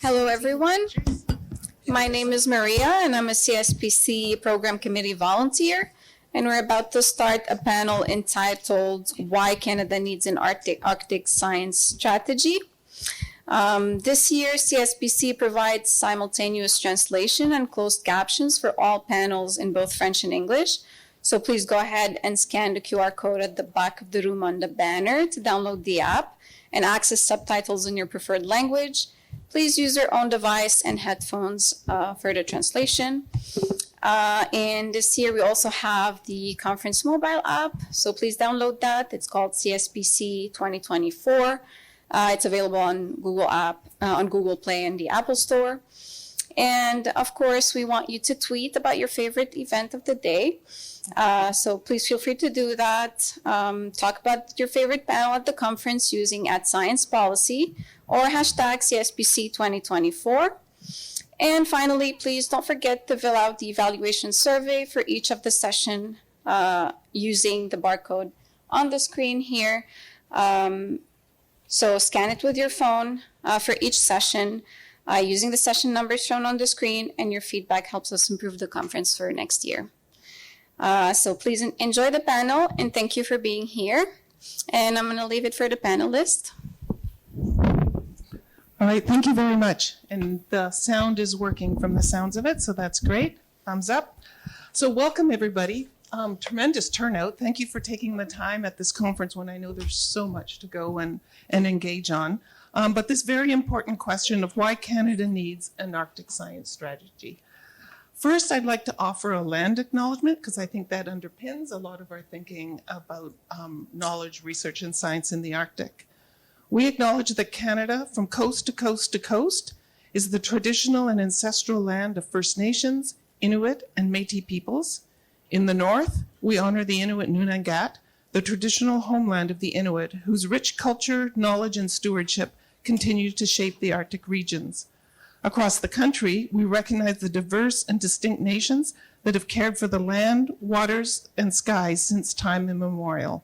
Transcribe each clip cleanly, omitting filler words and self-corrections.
Hello, everyone. My name is Maria, and I'm a CSPC Program Committee volunteer. And we're about to start a panel entitled Why Canada Needs an Arctic Science Strategy. This year, CSPC provides simultaneous translation and closed captions for all panels in both French and English. So please go ahead and scan the QR code at the back of the room on the banner to download the app and access subtitles in your preferred language. Please use your own device and headphones for the translation. And this year we also have the conference mobile app, so please download that. It's called CSPC 2024. It's available on Google Play and the Apple Store. And of course, we want you to tweet about your favorite event of the day. So please feel free to do that. Talk about your favorite panel at the conference using @SciencePolicy or hashtag CSPC 2024. And finally, please don't forget to fill out the evaluation survey for each of the session using the barcode on the screen here. So scan it with your phone for each session using the session numbers shown on the screen, and your feedback helps us improve the conference for next year. So please enjoy the panel, and thank you for being here. And I'm going to leave it for the panelists. All right, thank you very much. And the sound is working from the sounds of it, so that's great. Thumbs up. So welcome, everybody. Tremendous turnout. Thank you for taking the time at this conference when I know there's so much to go and engage on. But this very important question of why Canada needs an Arctic science strategy. First, I'd like to offer a land acknowledgement because I think that underpins a lot of our thinking about knowledge, research, and science in the Arctic. We acknowledge that Canada, from coast to coast to coast, is the traditional and ancestral land of First Nations, Inuit, and Métis peoples. In the north, we honor the Inuit Nunangat, the traditional homeland of the Inuit, whose rich culture, knowledge, and stewardship continue to shape the Arctic regions. Across the country, we recognize the diverse and distinct nations that have cared for the land, waters, and skies since time immemorial.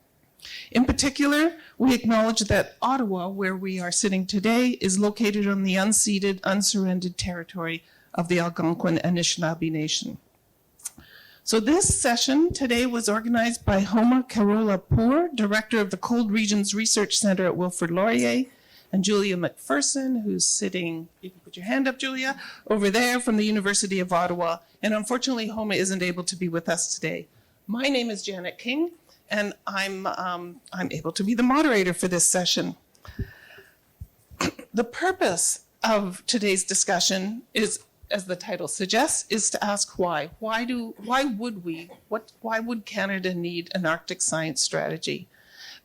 In particular, we acknowledge that Ottawa, where we are sitting today, is located on the unceded, unsurrendered territory of the Algonquin Anishinaabe Nation. So this session today was organized by Homa Karola-Poor, Director of the Cold Regions Research Center at Wilfrid Laurier, and Julia McPherson, who's sitting, you can put your hand up, Julia, over there from the University of Ottawa. And unfortunately, Homa isn't able to be with us today. My name is Janet King, and I'm able to be the moderator for this session. The purpose of today's discussion is, as the title suggests, is to ask why. Why would Canada need an Arctic science strategy?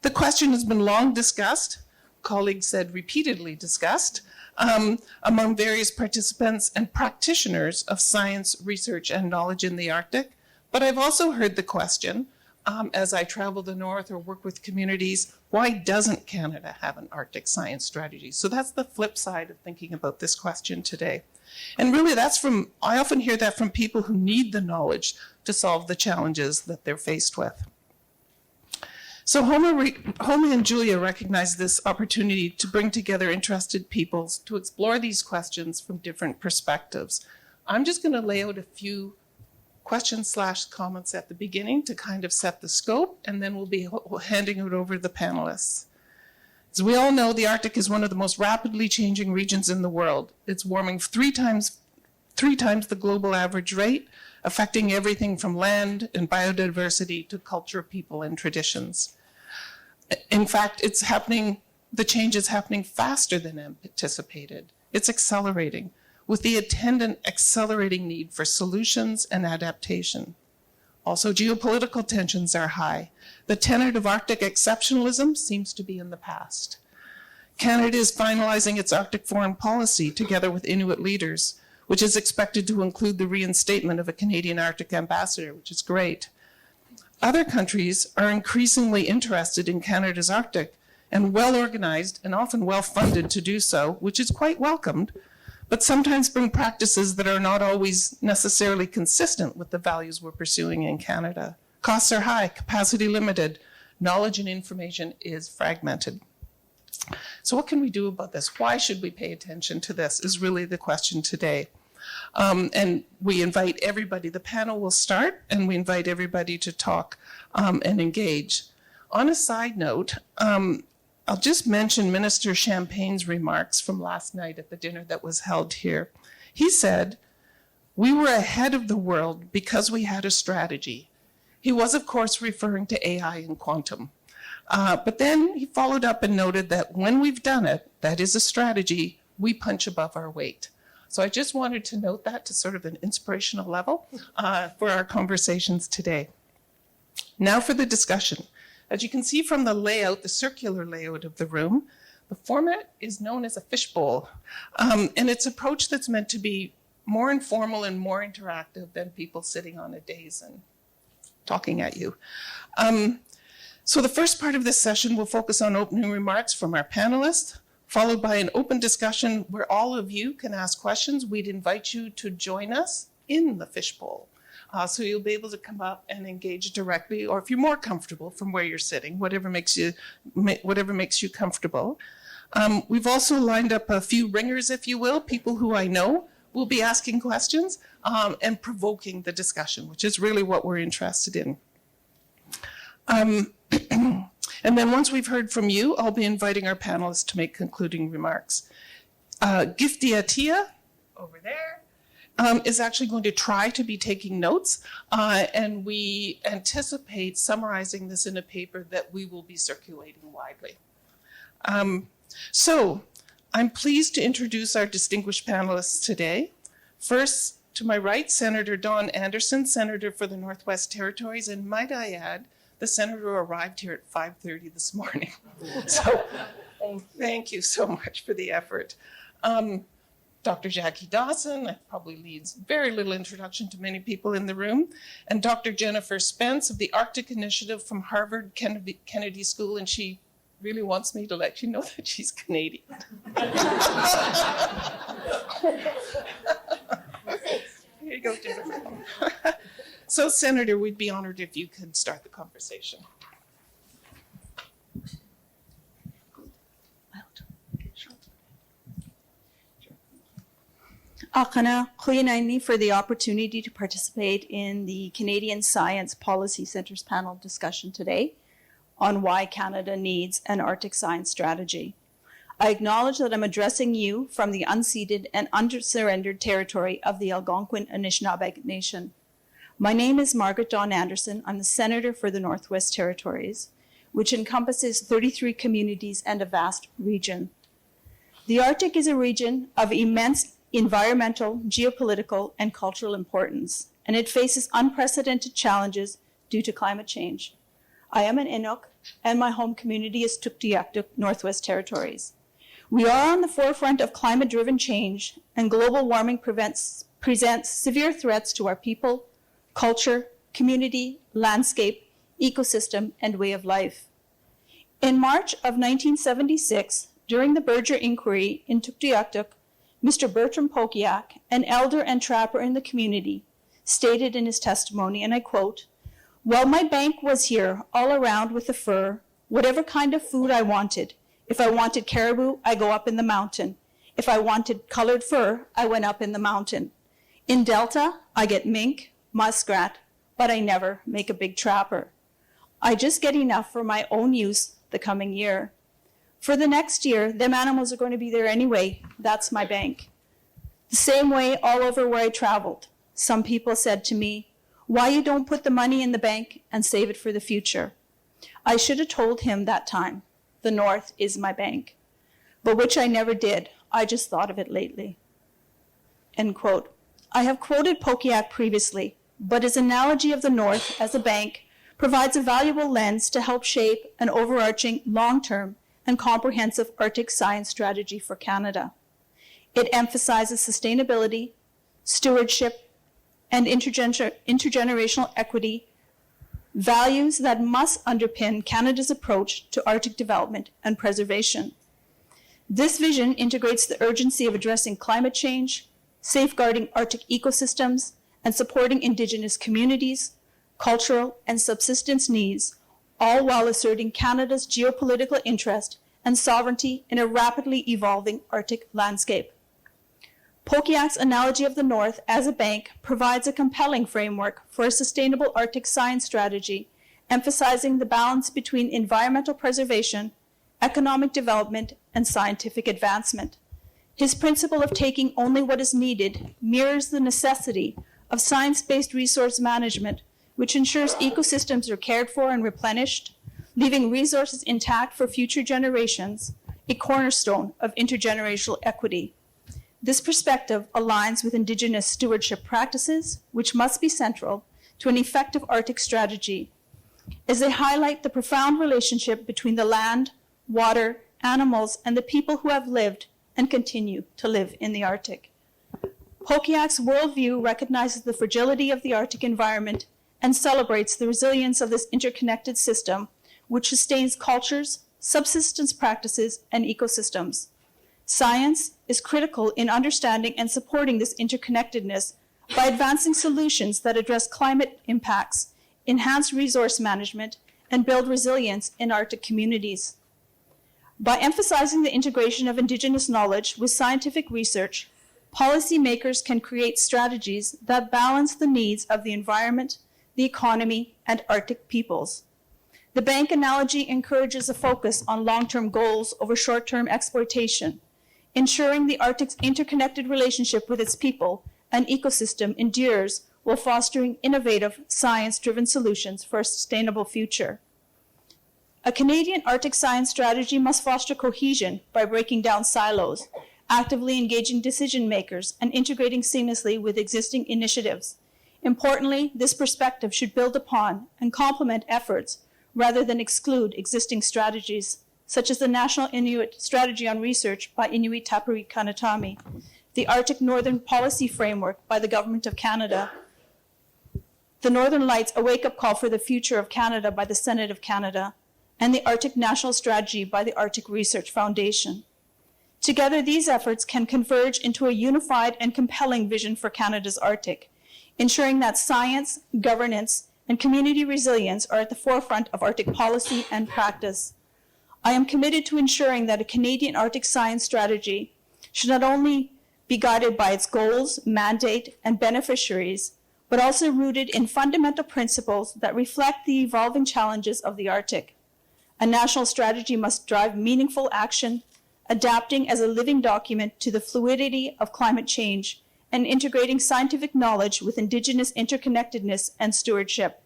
The question has been long discussed, colleagues said repeatedly discussed, among various participants and practitioners of science, research, and knowledge in the Arctic. But I've also heard the question, as I travel the north or work with communities, why doesn't Canada have an Arctic science strategy? So that's the flip side of thinking about this question today. And really I often hear that from people who need the knowledge to solve the challenges that they're faced with. So Homa and Julia recognized this opportunity to bring together interested peoples to explore these questions from different perspectives. I'm just going to lay out a few questions/comments at the beginning to kind of set the scope, and then we'll be handing it over to the panelists. As we all know, the Arctic is one of the most rapidly changing regions in the world. It's warming three times the global average rate, affecting everything from land and biodiversity to culture, people, and traditions. In fact, the change is happening faster than anticipated. It's accelerating, with the attendant accelerating need for solutions and adaptation. Also, geopolitical tensions are high. The tenet of Arctic exceptionalism seems to be in the past. Canada is finalizing its Arctic foreign policy together with Inuit leaders, which is expected to include the reinstatement of a Canadian Arctic ambassador, which is great. Other countries are increasingly interested in Canada's Arctic and well-organized and often well-funded to do so, which is quite welcomed, but sometimes bring practices that are not always necessarily consistent with the values we're pursuing in Canada. Costs are high, capacity limited, knowledge and information is fragmented. So what can we do about this? Why should we pay attention to this is really the question today. And we invite everybody, the panel will start, and we invite everybody to talk and engage. On a side note, I'll just mention Minister Champagne's remarks from last night at the dinner that was held here. He said, "We were ahead of the world because we had a strategy." He was, of course, referring to AI and quantum. But then he followed up and noted that when we've done it, that is a strategy, we punch above our weight. So I just wanted to note that to sort of an inspirational level for our conversations today. Now for the discussion. As you can see from the layout, the circular layout of the room, the format is known as a fishbowl. And it's an approach that's meant to be more informal and more interactive than people sitting on a dais and talking at you. So the first part of this session will focus on opening remarks from our panelists, followed by an open discussion where all of you can ask questions. We'd invite you to join us in the fishbowl. So you'll be able to come up and engage directly, or if you're more comfortable from where you're sitting, whatever makes you comfortable. We've also lined up a few ringers, if you will, people who I know will be asking questions and provoking the discussion, which is really what we're interested in. And then once we've heard from you, I'll be inviting our panelists to make concluding remarks. Gifty Atia, over there, is actually going to try to be taking notes, and we anticipate summarizing this in a paper that we will be circulating widely. So I'm pleased to introduce our distinguished panelists today. First, to my right, Senator Dawn Anderson, Senator for the Northwest Territories, and might I add, the senator arrived here at 5:30 this morning. So thank you so much for the effort. Dr. Jackie Dawson, probably needs very little introduction to many people in the room, and Dr. Jennifer Spence of the Arctic Initiative from Harvard Kennedy School, and she really wants me to let you know that she's Canadian. Here you go, Jennifer. So, Senator, we'd be honored if you could start the conversation. Akana Kuyanani for the opportunity to participate in the Canadian Science Policy Centre's panel discussion today on why Canada needs an Arctic science strategy. I acknowledge that I'm addressing you from the unceded and under-surrendered territory of the Algonquin Anishinaabe Nation. My name is Margaret Dawn Anderson. I'm the Senator for the Northwest Territories, which encompasses 33 communities and a vast region. The Arctic is a region of immense environmental, geopolitical, and cultural importance, and it faces unprecedented challenges due to climate change. I am an Inuk, and my home community is Tuktoyaktuk, Northwest Territories. We are on the forefront of climate-driven change, and global warming presents severe threats to our people, culture, community, landscape, ecosystem, and way of life. In March of 1976, during the Berger inquiry in Tuktoyaktuk, Mr. Bertram Pokiak, an elder and trapper in the community, stated in his testimony, and I quote, "Well, my bank was here all around with the fur, whatever kind of food I wanted. If I wanted caribou, I go up in the mountain. If I wanted colored fur, I went up in the mountain. In Delta, I get mink, muskrat, but I never make a big trapper. I just get enough for my own use the coming year. For the next year, them animals are going to be there anyway. That's my bank." The same way all over where I traveled. Some people said to me, "Why you don't put the money in the bank and save it for the future?" I should have told him that time, the North is my bank, but which I never did. I just thought of it lately. End quote. I have quoted Pokiak previously, but his analogy of the North as a bank provides a valuable lens to help shape an overarching long-term and comprehensive Arctic science strategy for Canada. It emphasizes sustainability, stewardship, and intergenerational equity, values that must underpin Canada's approach to Arctic development and preservation. This vision integrates the urgency of addressing climate change, safeguarding Arctic ecosystems, and supporting Indigenous communities, cultural and subsistence needs, all while asserting Canada's geopolitical interest and sovereignty in a rapidly evolving Arctic landscape. Pokiak's analogy of the North as a bank provides a compelling framework for a sustainable Arctic science strategy, emphasizing the balance between environmental preservation, economic development, and scientific advancement. His principle of taking only what is needed mirrors the necessity of science-based resource management, which ensures ecosystems are cared for and replenished, leaving resources intact for future generations, a cornerstone of intergenerational equity. This perspective aligns with Indigenous stewardship practices, which must be central to an effective Arctic strategy, as they highlight the profound relationship between the land, water, animals, and the people who have lived and continue to live in the Arctic. Pokiak's worldview recognizes the fragility of the Arctic environment and celebrates the resilience of this interconnected system, which sustains cultures, subsistence practices, and ecosystems. Science is critical in understanding and supporting this interconnectedness by advancing solutions that address climate impacts, enhance resource management, and build resilience in Arctic communities. By emphasizing the integration of Indigenous knowledge with scientific research, policymakers can create strategies that balance the needs of the environment, the economy, and Arctic peoples. The bank analogy encourages a focus on long-term goals over short-term exploitation, ensuring the Arctic's interconnected relationship with its people and ecosystem endures while fostering innovative, science-driven solutions for a sustainable future. A Canadian Arctic science strategy must foster cohesion by breaking down silos, actively engaging decision makers, and integrating seamlessly with existing initiatives. Importantly, this perspective should build upon and complement efforts rather than exclude existing strategies, such as the National Inuit Strategy on Research by Inuit Tapiri Kanatami, the Arctic Northern Policy Framework by the Government of Canada, the Northern Lights, A Wake-Up Call for the Future of Canada by the Senate of Canada, and the Arctic National Strategy by the Arctic Research Foundation. Together, these efforts can converge into a unified and compelling vision for Canada's Arctic, ensuring that science, governance, and community resilience are at the forefront of Arctic policy and practice. I am committed to ensuring that a Canadian Arctic science strategy should not only be guided by its goals, mandate, and beneficiaries, but also rooted in fundamental principles that reflect the evolving challenges of the Arctic. A national strategy must drive meaningful action, adapting as a living document to the fluidity of climate change and integrating scientific knowledge with Indigenous interconnectedness and stewardship.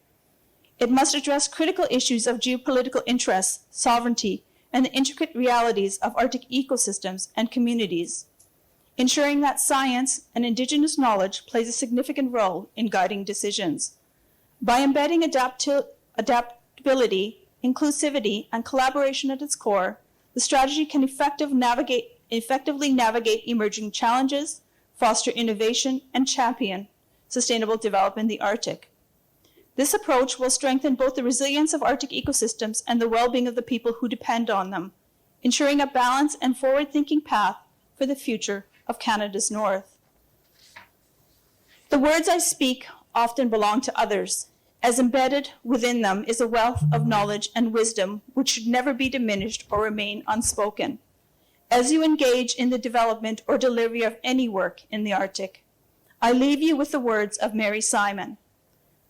It must address critical issues of geopolitical interests, sovereignty, and the intricate realities of Arctic ecosystems and communities, ensuring that science and Indigenous knowledge plays a significant role in guiding decisions. By embedding adaptability, inclusivity, and collaboration at its core, the strategy can effectively navigate emerging challenges, foster innovation, and champion sustainable development in the Arctic. This approach will strengthen both the resilience of Arctic ecosystems and the well-being of the people who depend on them, ensuring a balanced and forward-thinking path for the future of Canada's North. The words I speak often belong to others, as embedded within them is a wealth of knowledge and wisdom which should never be diminished or remain unspoken. As you engage in the development or delivery of any work in the Arctic, I leave you with the words of Mary Simon.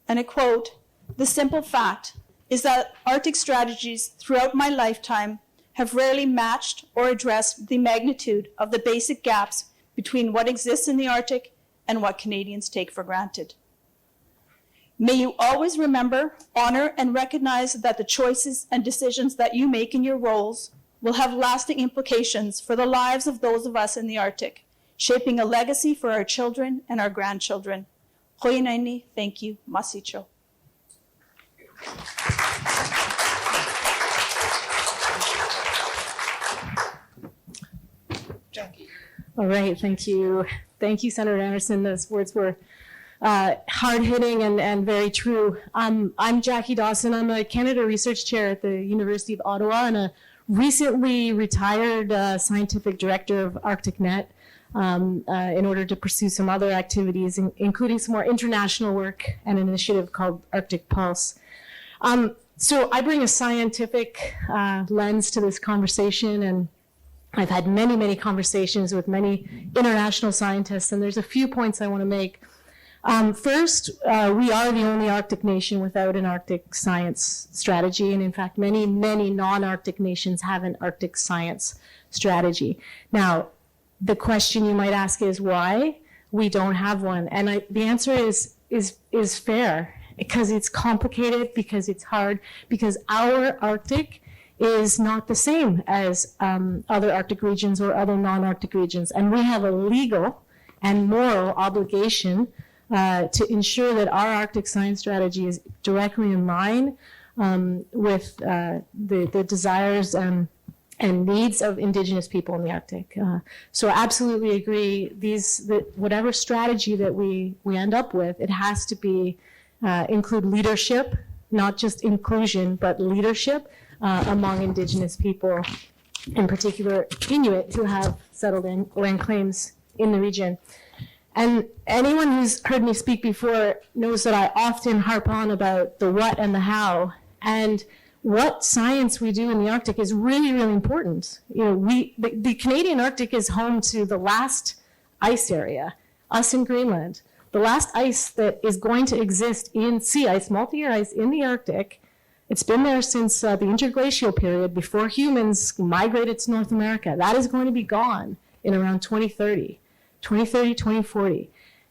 And I quote, "The simple fact is that Arctic strategies throughout my lifetime have rarely matched or addressed the magnitude of the basic gaps between what exists in the Arctic and what Canadians take for granted." May you always remember, honor, and recognize that the choices and decisions that you make in your roles will have lasting implications for the lives of those of us in the Arctic, shaping a legacy for our children and our grandchildren. Ho'inaini, thank you, masicho. Jackie. All right, thank you. Thank you, Senator Anderson. Those words were hard-hitting and very true. I'm Jackie Dawson. I'm a Canada Research Chair at the University of Ottawa and a recently retired scientific director of ArcticNet in order to pursue some other activities, including some more international work and an initiative called Arctic Pulse. So I bring a scientific lens to this conversation, and I've had many, many conversations with many international scientists, and there's a few points I want to make. First, we are the only Arctic nation without an Arctic science strategy, and in fact, many, many non-Arctic nations have an Arctic science strategy. Now, the question you might ask is why we don't have one, and the answer is fair, because it's complicated, because it's hard, because our Arctic is not the same as other Arctic regions or other non-Arctic regions, and we have a legal and moral obligation to ensure that our Arctic science strategy is directly in line with the desires and needs of Indigenous people in the Arctic. So I absolutely agree. Whatever strategy that we end up with, it has to be include leadership, not just inclusion, but leadership among Indigenous people, in particular Inuit, who have settled land claims in the region. And anyone who's heard me speak before knows that I often harp on about the what and the how. And what science we do in the Arctic is really, really important. You know, the Canadian Arctic is home to the last ice area, us in Greenland. The last ice that is going to exist in sea ice, multi-year ice in the Arctic. It's been there since the interglacial period before humans migrated to North America. That is going to be gone in around 2030. 2040.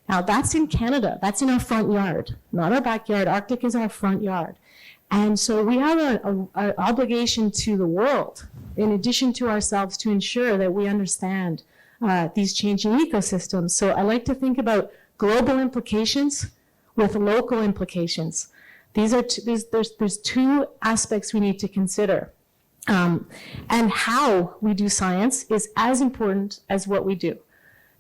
Now that's in Canada, that's in our front yard, not our backyard. Arctic is our front yard. And so we have an obligation to the world, in addition to ourselves, to ensure that we understand these changing ecosystems. So I like to think about global implications with local implications. There's two aspects we need to consider. And how we do science is as important as what we do.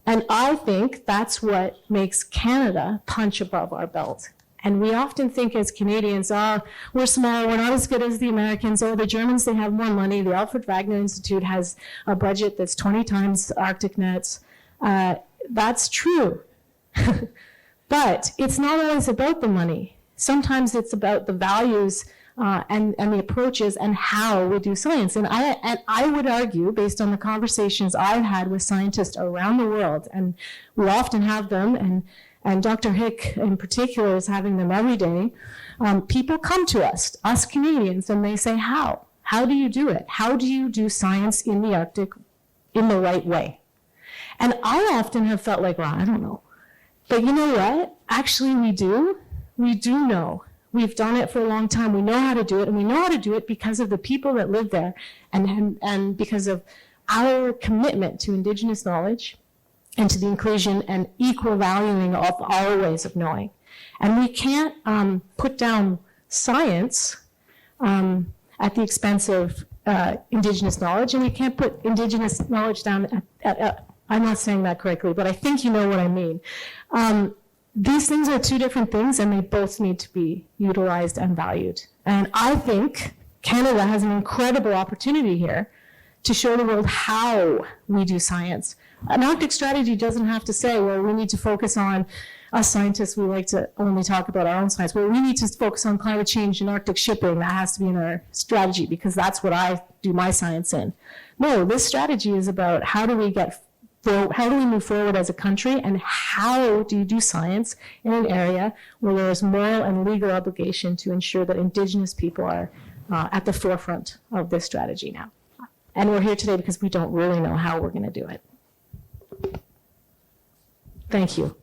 And I think that's what makes Canada punch above our belt. And we often think as Canadians, we're small, we're not as good as the Americans. The Germans, they have more money. The Alfred Wagner Institute has a budget that's 20 times ArcticNet's. That's true. But it's not always about the money. Sometimes it's about the values and the approaches and how we do science. And I would argue, based on the conversations I've had with scientists around the world, and we often have them, and Dr. Hick in particular is having them every day, people come to us Canadians, and they say, how? How do you do it? How do you do science in the Arctic in the right way? And I often have felt like, well, I don't know. But you know what? Actually, we do. We do know. We've done it for a long time. We know how to do it, and we know how to do it because of the people that live there and because of our commitment to Indigenous knowledge and to the inclusion and equal valuing of our ways of knowing. And we can't put down science at the expense of Indigenous knowledge, and we can't put Indigenous knowledge down I'm not saying that correctly, but I think you know what I mean. These things are two different things, and they both need to be utilized and valued. And I think Canada has an incredible opportunity here to show the world how we do science. An Arctic strategy doesn't have to say, well, we need to focus on, us scientists, we like to only talk about our own science. Well, we need to focus on climate change and Arctic shipping. That has to be in our strategy because that's what I do my science in. No, this strategy is about how do we move forward as a country, and how do you do science in an area where there is moral and legal obligation to ensure that Indigenous people are at the forefront of this strategy now. And we're here today because we don't really know how we're going to do it. Thank you.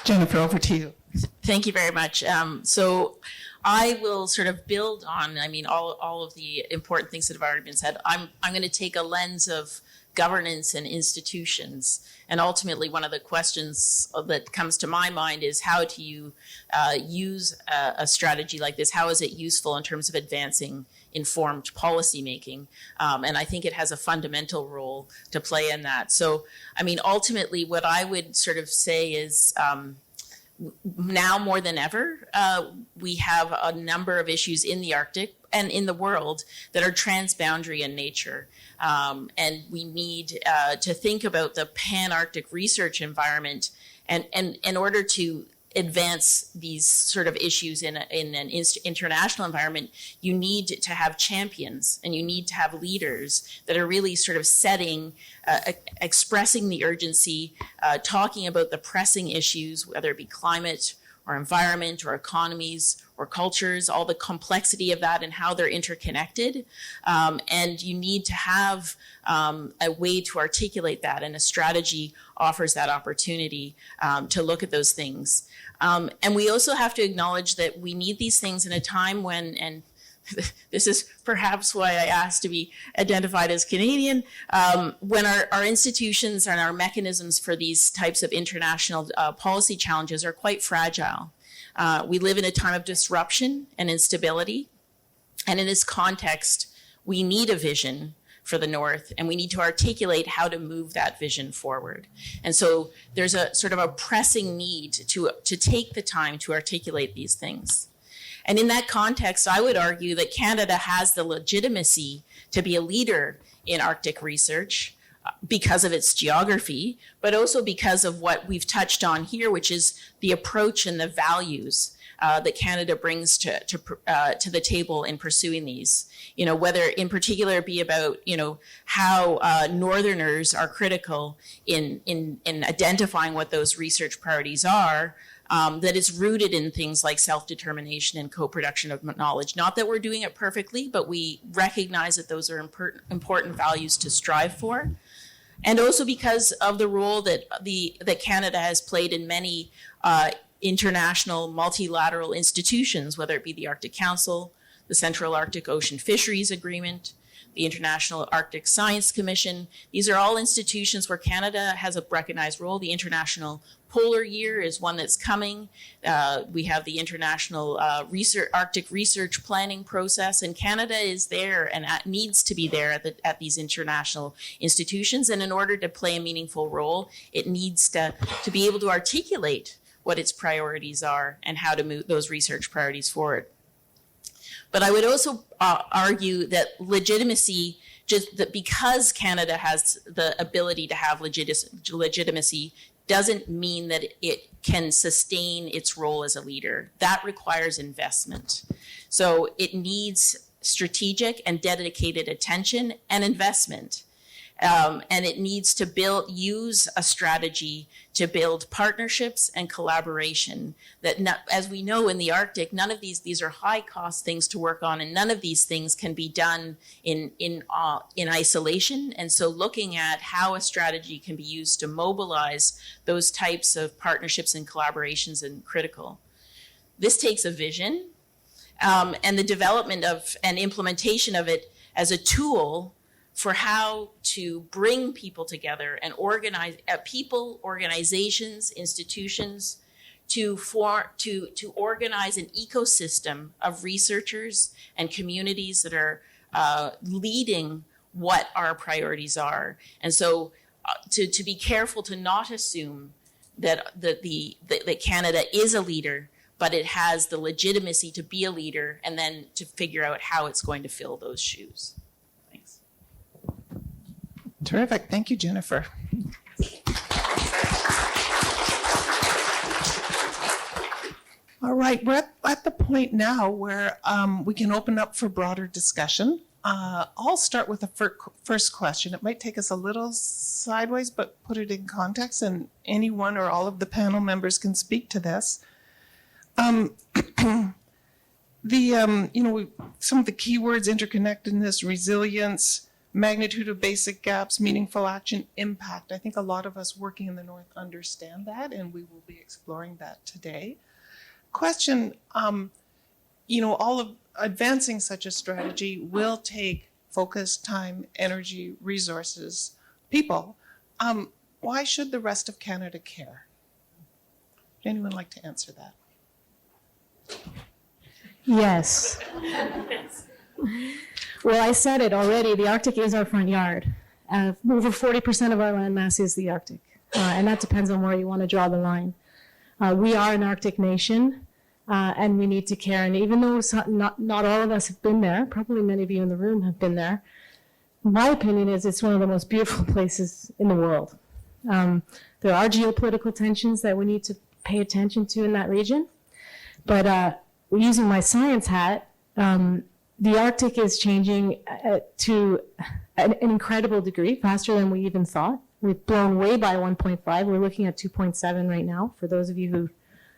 Jennifer, over to you. Thank you very much. So I will sort of build on, all of the important things that have already been said. I'm going to take a lens of governance and institutions. And ultimately, one of the questions that comes to my mind is how do you use a strategy like this? How is it useful in terms of advancing informed policymaking? And I think it has a fundamental role to play in that. So, ultimately, what I would sort of say is now more than ever, we have a number of issues in the Arctic and in the world that are transboundary in nature. And we need to think about the pan-Arctic research environment and in order to advance these sort of issues in an international environment, you need to have champions and you need to have leaders that are really sort of setting, expressing the urgency, talking about the pressing issues, whether it be climate or environment or economies or cultures, all the complexity of that and how they're interconnected. And you need to have a way to articulate that, and a strategy offers that opportunity to look at those things. And we also have to acknowledge that we need these things in a time when, and this is perhaps why I asked to be identified as Canadian, when our institutions and our mechanisms for these types of international policy challenges are quite fragile. We live in a time of disruption and instability. And in this context, we need a vision for the North, and we need to articulate how to move that vision forward. And so there's a sort of a pressing need to take the time to articulate these things. And in that context, I would argue that Canada has the legitimacy to be a leader in Arctic research because of its geography, but also because of what we've touched on here, which is the approach and the values that Canada brings to the table in pursuing these. You know, whether in particular it be about, you know, how Northerners are critical in identifying what those research priorities are, that is rooted in things like self-determination and co-production of knowledge. Not that we're doing it perfectly, but we recognize that those are important values to strive for. And also because of the role that Canada has played in many international multilateral institutions, whether it be the Arctic Council, the Central Arctic Ocean Fisheries Agreement, the International Arctic Science Commission. These are all institutions where Canada has a recognized role. The International Polar Year is one that's coming. We have the International Arctic Research Planning process, and Canada is there and needs to be there at these international institutions. And in order to play a meaningful role, it needs to be able to articulate what its priorities are and how to move those research priorities forward. But I would also argue that legitimacy, just that because Canada has the ability to have legitimacy, doesn't mean that it can sustain its role as a leader. That requires investment. So it needs strategic and dedicated attention and investment. And it needs to use a strategy to build partnerships and collaboration that, as we know in the Arctic, none of these are high cost things to work on, and none of these things can be done in isolation. And so looking at how a strategy can be used to mobilize those types of partnerships and collaborations is critical. This takes a vision and the development of and implementation of it as a tool for how to bring people together and organize people, organizations, institutions to organize an ecosystem of researchers and communities that are leading what our priorities are. And so to be careful to not assume that Canada is a leader, but it has the legitimacy to be a leader, and then to figure out how it's going to fill those shoes. Terrific. Thank you, Jennifer. All right, we're at the point now where we can open up for broader discussion. I'll start with the first question. It might take us a little sideways, but put it in context, and anyone or all of the panel members can speak to this. Some of the keywords: interconnectedness, resilience, magnitude of basic gaps, meaningful action, impact. I think a lot of us working in the North understand that, and we will be exploring that today. Question, all of advancing such a strategy will take focus, time, energy, resources, people. Why should the rest of Canada care? Would anyone like to answer that? Yes. Well, I said it already. The Arctic is our front yard. Over 40% of our land mass is the Arctic, and that depends on where you want to draw the line. We are an Arctic nation, and we need to care. And even though not all of us have been there, probably many of you in the room have been there, my opinion is it's one of the most beautiful places in the world. There are geopolitical tensions that we need to pay attention to in that region. But using my science hat, the Arctic is changing to an incredible degree, faster than we even thought. We've blown way by 1.5. We're looking at 2.7 right now, for those of you who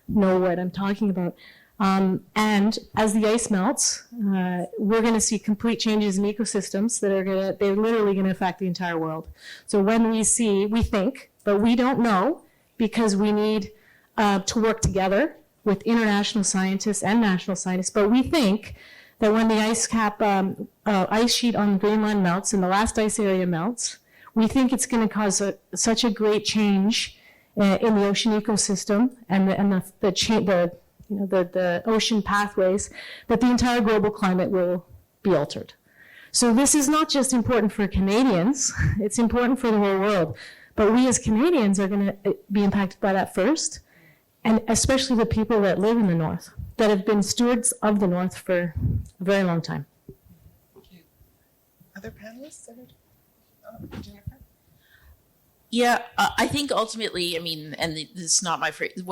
know what I'm talking about. And as the ice melts, we're going to see complete changes in ecosystems that are they're literally going to affect the entire world. So when we think, but we don't know, because we need to work together with international scientists and national scientists, but we think that when the ice sheet on Greenland melts and the last ice area melts, we think it's going to cause such a great change in the ocean ecosystem and the ocean pathways that the entire global climate will be altered. So this is not just important for Canadians, it's important for the whole world. But we as Canadians are going to be impacted by that first, and especially the people that live in the North, that have been stewards of the North for a very long time. Thank you. Other panelists? Jennifer? Yeah, I think ultimately, I mean, and this is not my phrase,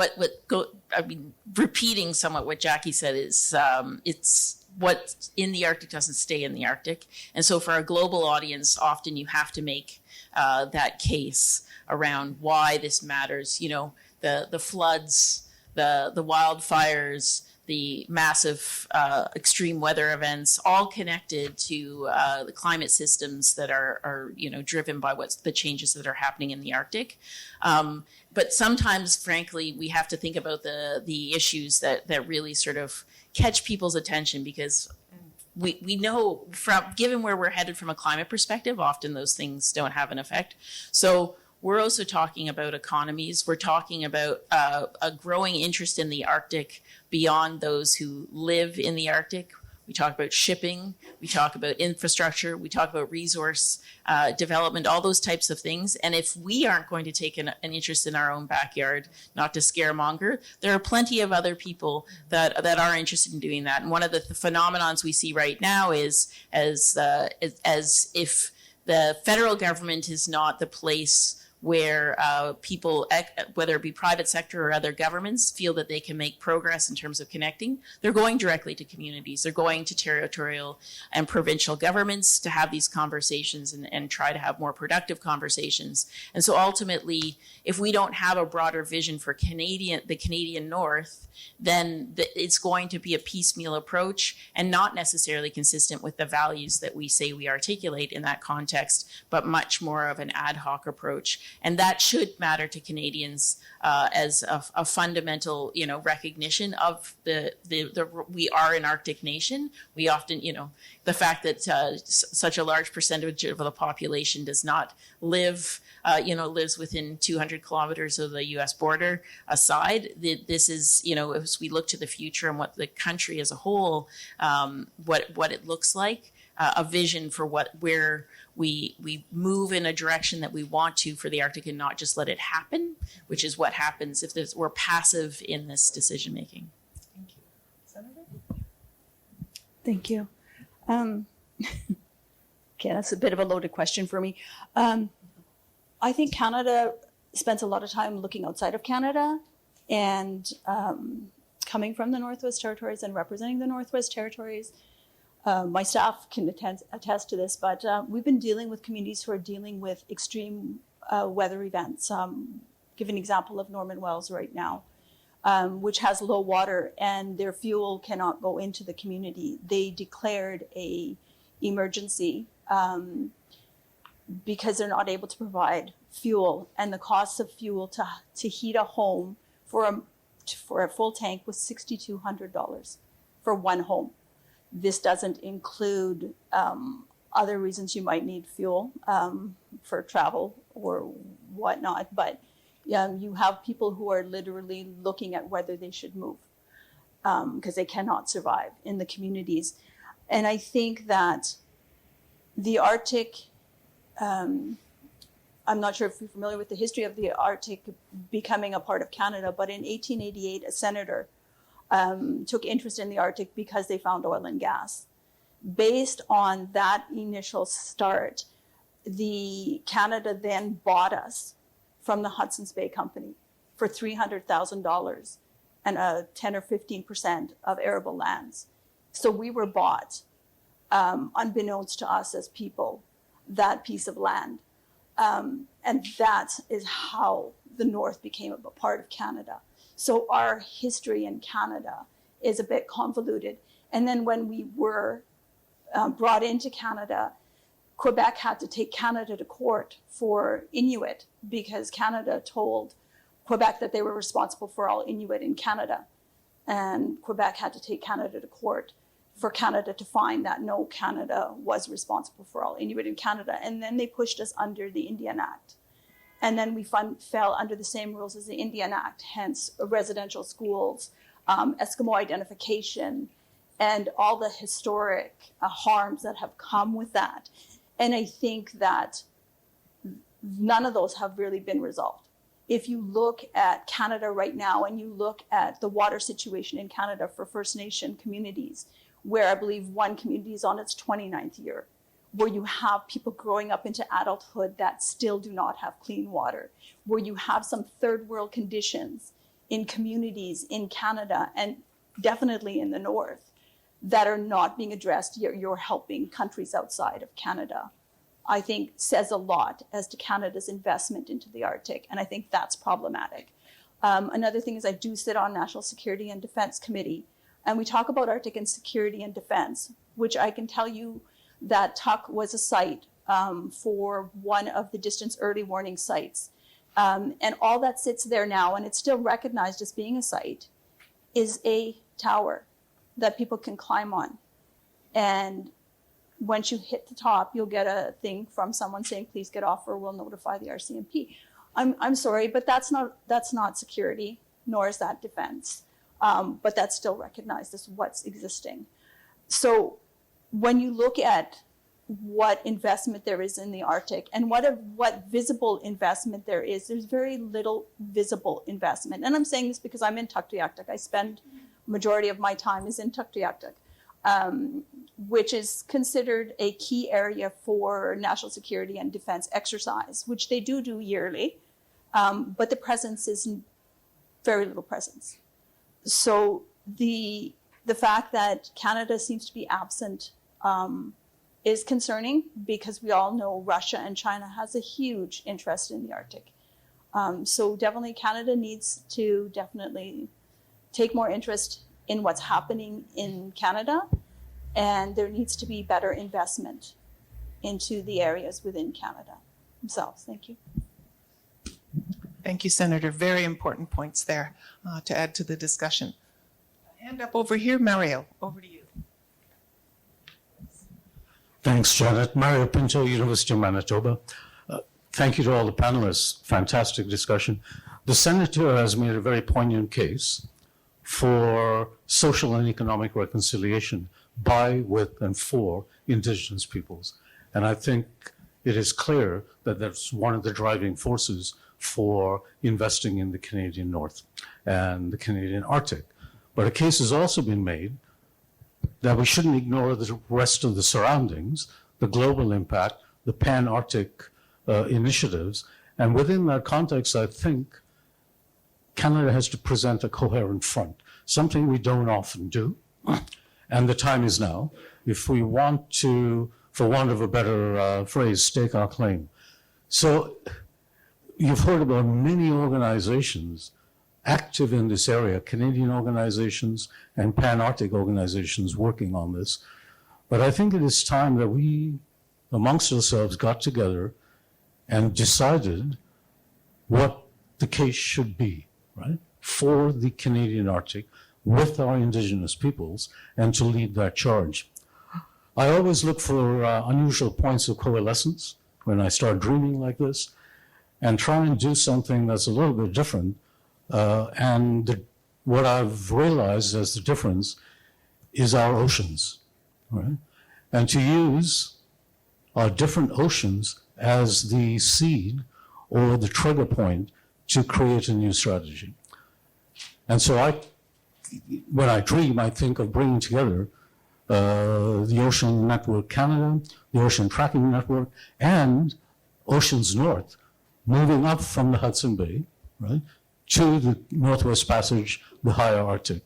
repeating somewhat what Jackie said is, it's what's in the Arctic doesn't stay in the Arctic. And so for a global audience, often you have to make that case around why this matters. You know, the floods, the wildfires, the massive extreme weather events, all connected to the climate systems that are driven by what's the changes that are happening in the Arctic. But sometimes, frankly, we have to think about the issues that really sort of catch people's attention, because we know given where we're headed from a climate perspective, often those things don't have an effect. So we're also talking about economies. We're talking about a growing interest in the Arctic beyond those who live in the Arctic. We talk about shipping, we talk about infrastructure, we talk about resource development, all those types of things. And if we aren't going to take an interest in our own backyard, not to scaremonger, there are plenty of other people that are interested in doing that. And one of the phenomenons we see right now is as if the federal government is not the place where people, whether it be private sector or other governments, feel that they can make progress in terms of connecting, they're going directly to communities. They're going to territorial and provincial governments to have these conversations and try to have more productive conversations. And so ultimately, if we don't have a broader vision for the Canadian North, then it's going to be a piecemeal approach and not necessarily consistent with the values that we say we articulate in that context, but much more of an ad hoc approach. And that should matter to Canadians as a fundamental, recognition of we are an Arctic nation. We often, the fact that such a large percentage of the population does not lives within 200 kilometers of the U.S. border aside. This is, as we look to the future and what the country as a whole, what it looks like, a vision for where we move in a direction that we want to for the Arctic and not just let it happen, which is what happens if we're passive in this decision making. Thank you. Senator? Thank you. Okay, that's a bit of a loaded question for me. I think Canada spends a lot of time looking outside of Canada and coming from the Northwest Territories and representing the Northwest Territories. My staff can attest to this, but we've been dealing with communities who are dealing with extreme weather events. Give an example of Norman Wells right now, which has low water and their fuel cannot go into the community. They declared an emergency because they're not able to provide fuel, and the cost of fuel to heat a home for a full tank was $6,200 for one home. This doesn't include other reasons you might need fuel for travel or whatnot, but you have people who are literally looking at whether they should move because they cannot survive in the communities. And I think that the Arctic, I'm not sure if you're familiar with the history of the Arctic becoming a part of Canada, but in 1888, a senator took interest in the Arctic because they found oil and gas. Based on that initial start, Canada then bought us from the Hudson's Bay Company for $300,000 and 10 or 15% of arable lands. So we were bought, unbeknownst to us as people, that piece of land. And that is how the North became a part of Canada. So our history in Canada is a bit convoluted. And then when we were brought into Canada, Quebec had to take Canada to court for Inuit because Canada told Quebec that they were responsible for all Inuit in Canada. And Quebec had to take Canada to court for Canada to find that no, Canada was responsible for all Inuit in Canada. And then they pushed us under the Indian Act. And then we fell under the same rules as the Indian Act, hence residential schools, Eskimo identification, and all the historic harms that have come with that. And I think that none of those have really been resolved. If you look at Canada right now and you look at the water situation in Canada for First Nation communities, where I believe one community is on its 29th year, where you have people growing up into adulthood that still do not have clean water, where you have some third world conditions in communities in Canada and definitely in the North that are not being addressed, you're helping countries outside of Canada, I think says a lot as to Canada's investment into the Arctic. And I think that's problematic. Another thing is I do sit on National Security and Defense Committee, and we talk about Arctic and security and defense, which I can tell you that Tuck was a site for one of the distance early warning sites. And all that sits there now, and it's still recognized as being a site, is a tower that people can climb on. And once you hit the top, you'll get a thing from someone saying, please get off or we'll notify the RCMP. I'm sorry, but that's not security, nor is that defense. But that's still recognized as what's existing. So when you look at what investment there is in the Arctic and what visible investment there is, there's very little visible investment. And I'm saying this because I'm in Tuktoyaktuk. I spend majority of my time is in Tuktoyaktuk, which is considered a key area for national security and defense exercise, which they do yearly, but the presence is very little presence. So the fact that Canada seems to be absent is concerning because we all know Russia and China has a huge interest in the Arctic. So definitely Canada needs to definitely take more interest in what's happening in Canada, and there needs to be better investment into the areas within Canada themselves. Thank you. Thank you, Senator. Very important points there to add to the discussion. Hand up over here, Mario. Over to you. Thanks, Janet. Mario Pinto, University of Manitoba. Thank you to all the panelists. Fantastic discussion. The Senator has made a very poignant case for social and economic reconciliation by, with, and for Indigenous peoples. And I think it is clear that that's one of the driving forces for investing in the Canadian North and the Canadian Arctic. But a case has also been made that we shouldn't ignore the rest of the surroundings, the global impact, the pan-Arctic initiatives. And within that context, I think Canada has to present a coherent front, something we don't often do. And the time is now. If we want to, for want of a better phrase, stake our claim. So you've heard about many organizations active in this area, Canadian organizations and pan-Arctic organizations working on this. But I think it is time that we, amongst ourselves, got together and decided what the case should be, right, for the Canadian Arctic with our Indigenous peoples and to lead that charge. I always look for unusual points of coalescence when I start dreaming like this and try and do something that's a little bit different. What I've realized as the difference is our oceans, right? And to use our different oceans as the seed or the trigger point to create a new strategy. And so when I dream, I think of bringing together the Ocean Network Canada, the Ocean Tracking Network, and Oceans North, moving up from the Hudson Bay, right, to the Northwest Passage, the higher Arctic.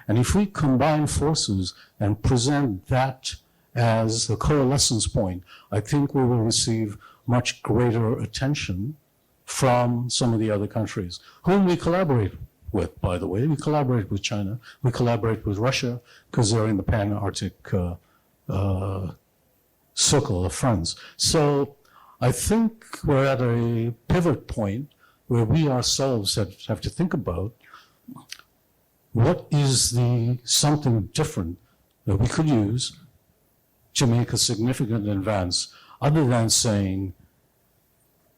And if we combine forces and present that as a coalescence point, I think we will receive much greater attention from some of the other countries, whom we collaborate with, by the way. We collaborate with China, we collaborate with Russia, because they're in the Pan-Arctic circle of friends. So I think we're at a pivot point where we ourselves have to think about what is the something different that we could use to make a significant advance, other than saying,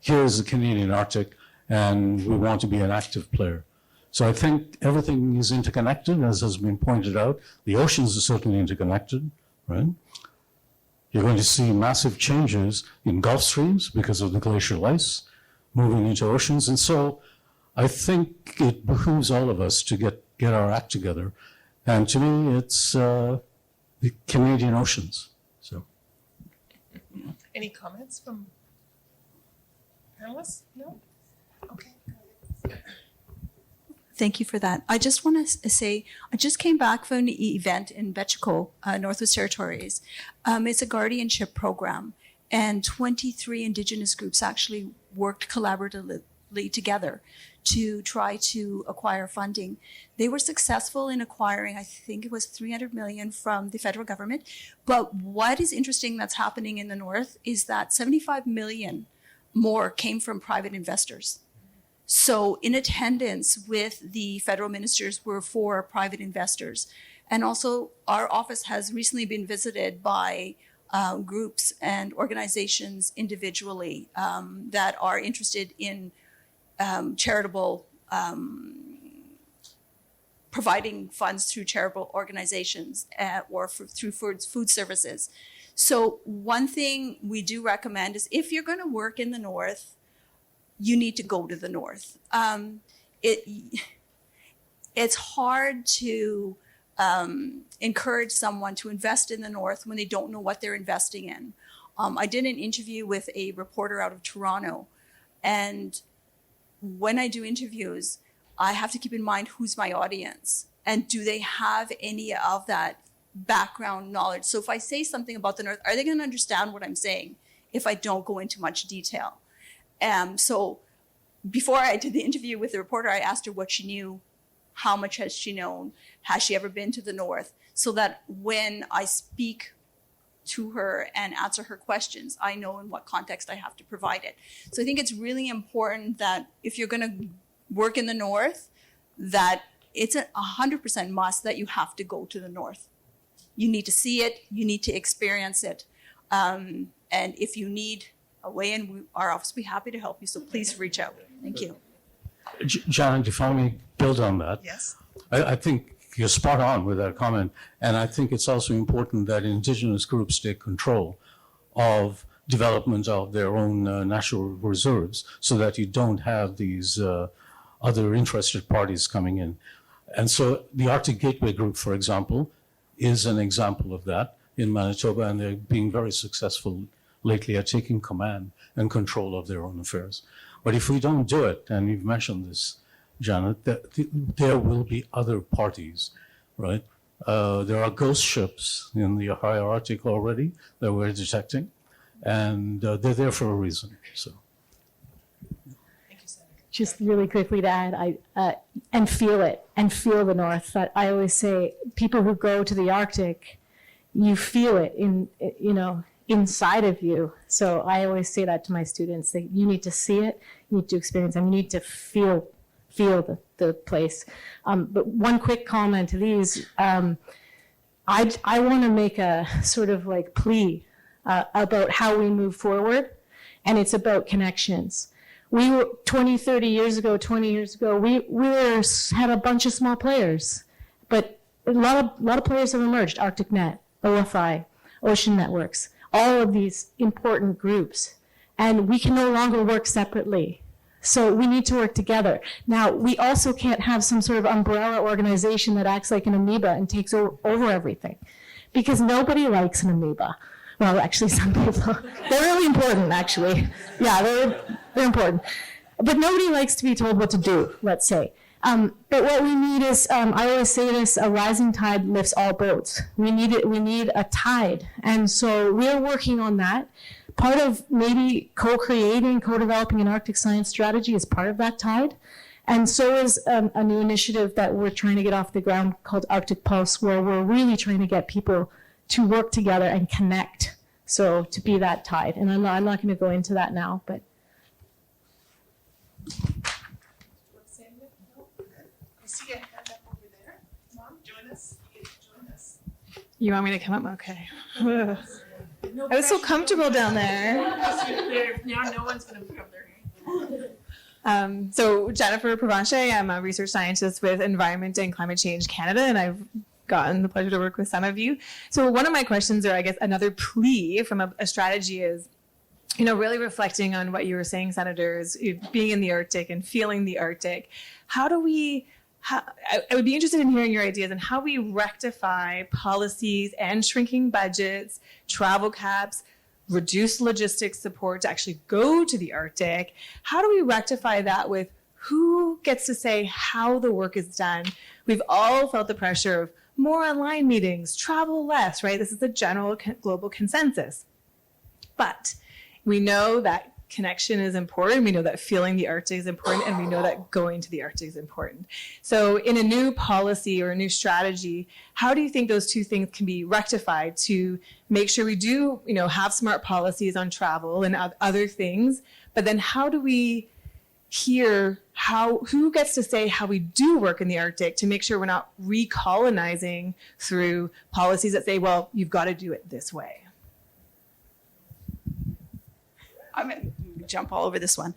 here's the Canadian Arctic, and we want to be an active player. So I think everything is interconnected, as has been pointed out. The oceans are certainly interconnected, right? You're going to see massive changes in Gulf streams because of the glacial ice moving into oceans. And so I think it behooves all of us to get our act together. And to me, it's the Canadian oceans. So, Any comments from panelists? No? Okay. Thank you for that. I just want to say, I just came back from an event in Betchco, Northwest Territories. It's a guardianship program, and 23 Indigenous groups actually worked collaboratively together to try to acquire funding. They were successful in acquiring, I think it was 300 million from the federal government. But what is interesting that's happening in the North is that 75 million more came from private investors. So in attendance with the federal ministers were 4 private investors. And also our office has recently been visited by groups and organizations individually that are interested in charitable, providing funds through charitable organizations or through food services. So one thing we do recommend is if you're going to work in the North, you need to go to the North. It's hard to encourage someone to invest in the North when they don't know what they're investing in. I did an interview with a reporter out of Toronto, and when I do interviews, I have to keep in mind who's my audience and do they have any of that background knowledge. So if I say something about the North, are they going to understand what I'm saying if I don't go into much detail? So before I did the interview with the reporter, I asked her what she knew, how much has she known, has she ever been to the North, so that when I speak to her and answer her questions, I know in what context I have to provide it. So I think it's really important that if you're going to work in the North, that it's 100% must that you have to go to the North. You need to see it, you need to experience it. And if you need a way in, our office will be happy to help you, so please reach out. Thank you. Janet, if I may build on that. Yes. I think you're spot on with that comment. And I think it's also important that Indigenous groups take control of development of their own natural reserves so that you don't have these other interested parties coming in. And so the Arctic Gateway Group, for example, is an example of that in Manitoba, and they're being very successful lately at taking command and control of their own affairs. But if we don't do it, and you've mentioned this, Janet, there will be other parties, right? There are ghost ships in the higher Arctic already that we're detecting, and they're there for a reason. So, Thank you, Senator. Just really quickly to add, and feel it, and feel the North. That I always say, people who go to the Arctic, you feel it inside of you. So I always say that to my students, that you need to see it, you need to experience it, and you need to feel the place. But one quick comment to these, I want to make a sort of like plea about how we move forward, and it's about connections. We were 20 years ago, we had a bunch of small players, but a lot of players have emerged, ArcticNet, OFI, Ocean Networks, all of these important groups, and we can no longer work separately. So we need to work together. Now, we also can't have some sort of umbrella organization that acts like an amoeba and takes over everything, because nobody likes an amoeba. Well, actually, some people. They're really important, actually. Yeah, they're important. but nobody likes to be told what to do, let's say. But what we need is, I always say this, a rising tide lifts all boats. We need a tide. And so we're working on that. Part of maybe co-creating, co-developing an Arctic science strategy is part of that tide. And so is a new initiative that we're trying to get off the ground called Arctic Pulse, where we're really trying to get people to work together and connect. So to be that tide. And I'm not going to go into that now, but. I see a hand up over there. Mom, join us. You get to join us. You want me to come up? Okay. I was so comfortable down there. Now no one's going to put up their hand. So Jennifer Provenche, I'm a research scientist with Environment and Climate Change Canada, and I've gotten the pleasure to work with some of you. So one of my questions, or I guess another plea from a strategy is, really reflecting on what you were saying, senators, being in the Arctic and feeling the Arctic. I would be interested in hearing your ideas on how we rectify policies and shrinking budgets, travel caps, reduce logistics support to actually go to the Arctic. How do we rectify that with who gets to say how the work is done? We've all felt the pressure of more online meetings, travel less, right? This is the general global consensus. But we know that connection is important. We know that feeling the Arctic is important, and we know that going to the Arctic is important. So in a new policy or a new strategy, how do you think those two things can be rectified to make sure we do, have smart policies on travel and other things, but then how do we hear who gets to say how we do work in the Arctic to make sure we're not recolonizing through policies that say, well, you've got to do it this way? I'm going to jump all over this one.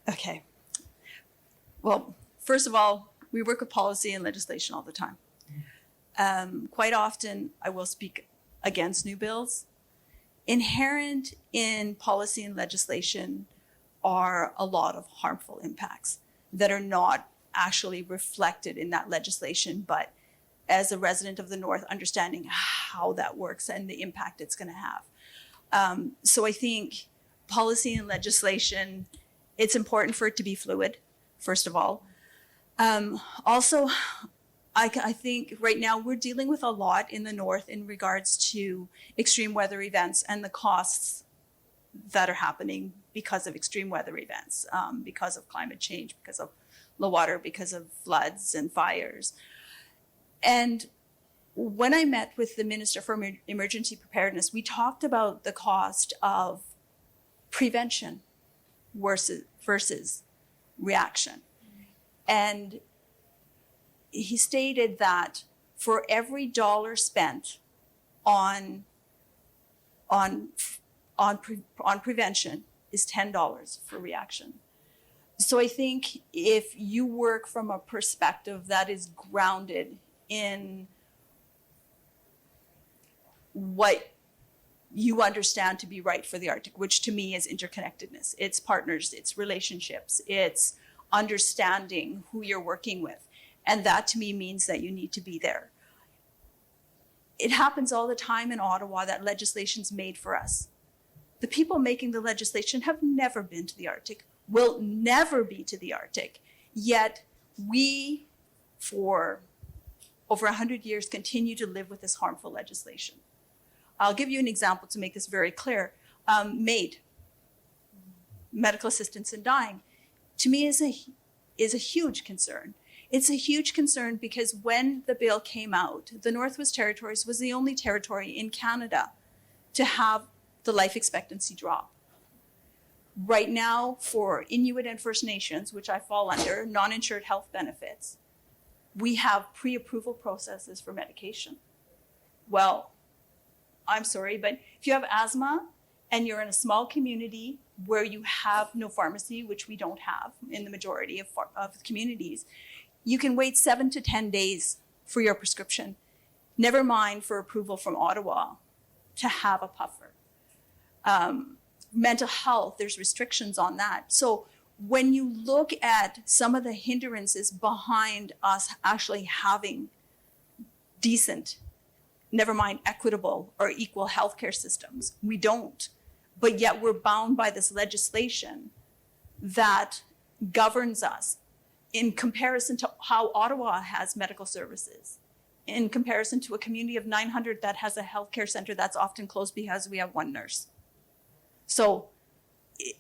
Okay. Well, first of all, we work with policy and legislation all the time. Quite often, I will speak against new bills. Inherent in policy and legislation are a lot of harmful impacts that are not actually reflected in that legislation, but as a resident of the North, understanding how that works and the impact it's going to have. So I think policy and legislation, it's important for it to be fluid, first of all. Also, I think right now we're dealing with a lot in the North in regards to extreme weather events and the costs that are happening because of extreme weather events, because of climate change, because of low water, because of floods and fires. And when I met with the Minister for Emergency Preparedness, we talked about the cost of prevention versus reaction. And he stated that for every dollar spent on prevention is $10 for reaction. So I think if you work from a perspective that is grounded in what you understand to be right for the Arctic, which to me is interconnectedness. It's partners, it's relationships, it's understanding who you're working with. And that to me means that you need to be there. It happens all the time in Ottawa that legislation's made for us. The people making the legislation have never been to the Arctic, will never be to the Arctic. Yet we, for over 100 years, continue to live with this harmful legislation. I'll give you an example to make this very clear. MAID, medical assistance in dying, to me is a huge concern. It's a huge concern because when the bill came out, the Northwest Territories was the only territory in Canada to have the life expectancy drop. Right now, for Inuit and First Nations, which I fall under, non-insured health benefits, we have pre-approval processes for medication. Well, I'm sorry, but if you have asthma and you're in a small community where you have no pharmacy, which we don't have in the majority of communities, you can wait 7 to 10 days for your prescription. Never mind for approval from Ottawa to have a puffer. Mental health, there's restrictions on that. So when you look at some of the hindrances behind us actually having decent, never mind equitable or equal healthcare systems, we don't. but yet we're bound by this legislation that governs us in comparison to how Ottawa has medical services, in comparison to a community of 900 that has a healthcare center that's often closed because we have one nurse. So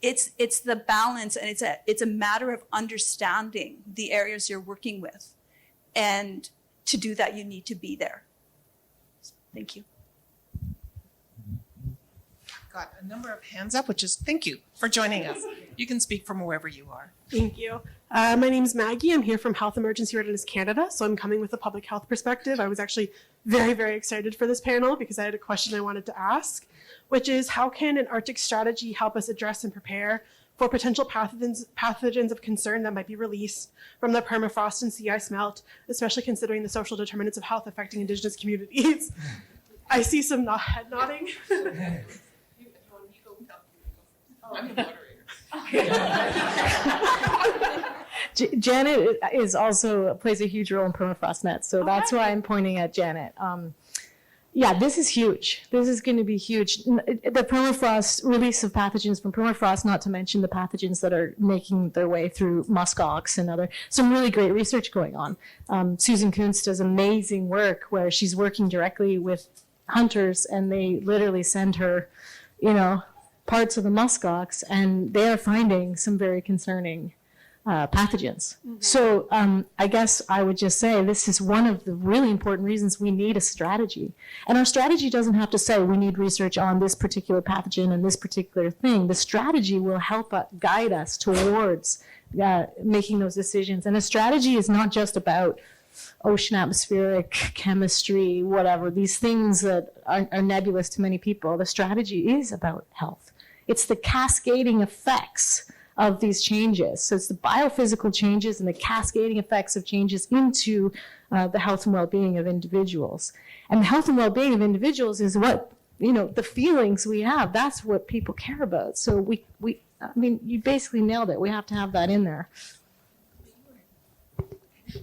it's the balance, and it's a matter of understanding the areas you're working with. And to do that, you need to be there. Thank you. Got a number of hands up, which is thank you for joining us. You can speak from wherever you are. Thank you. My name is Maggie. I'm here from Health Emergency Readiness Canada, so I'm coming with a public health perspective. I was actually very, very excited for this panel because I had a question I wanted to ask, which is how can an Arctic strategy help us address and prepare for potential pathogens of concern that might be released from the permafrost and sea ice melt, especially considering the social determinants of health affecting Indigenous communities? I see some head nodding. I'm the moderator. Janet is also plays a huge role in permafrost nets, so that's why I'm pointing at Janet. Yeah, this is huge. This is going to be huge. The permafrost, release of pathogens from permafrost, not to mention the pathogens that are making their way through muskox and some really great research going on. Susan Kuntz does amazing work where she's working directly with hunters, and they literally send her, parts of the muskox, and they are finding some very concerning pathogens. So I guess I would just say this is one of the really important reasons we need a strategy. And our strategy doesn't have to say we need research on this particular pathogen and this particular thing. The strategy will help guide us towards making those decisions. And a strategy is not just about ocean atmospheric chemistry, whatever, these things that are nebulous to many people. The strategy is about health. It's the cascading effects of these changes. So it's the biophysical changes and the cascading effects of changes into the health and well-being of individuals. And the health and well-being of individuals is what, the feelings we have. That's what people care about. So you basically nailed it. We have to have that in there.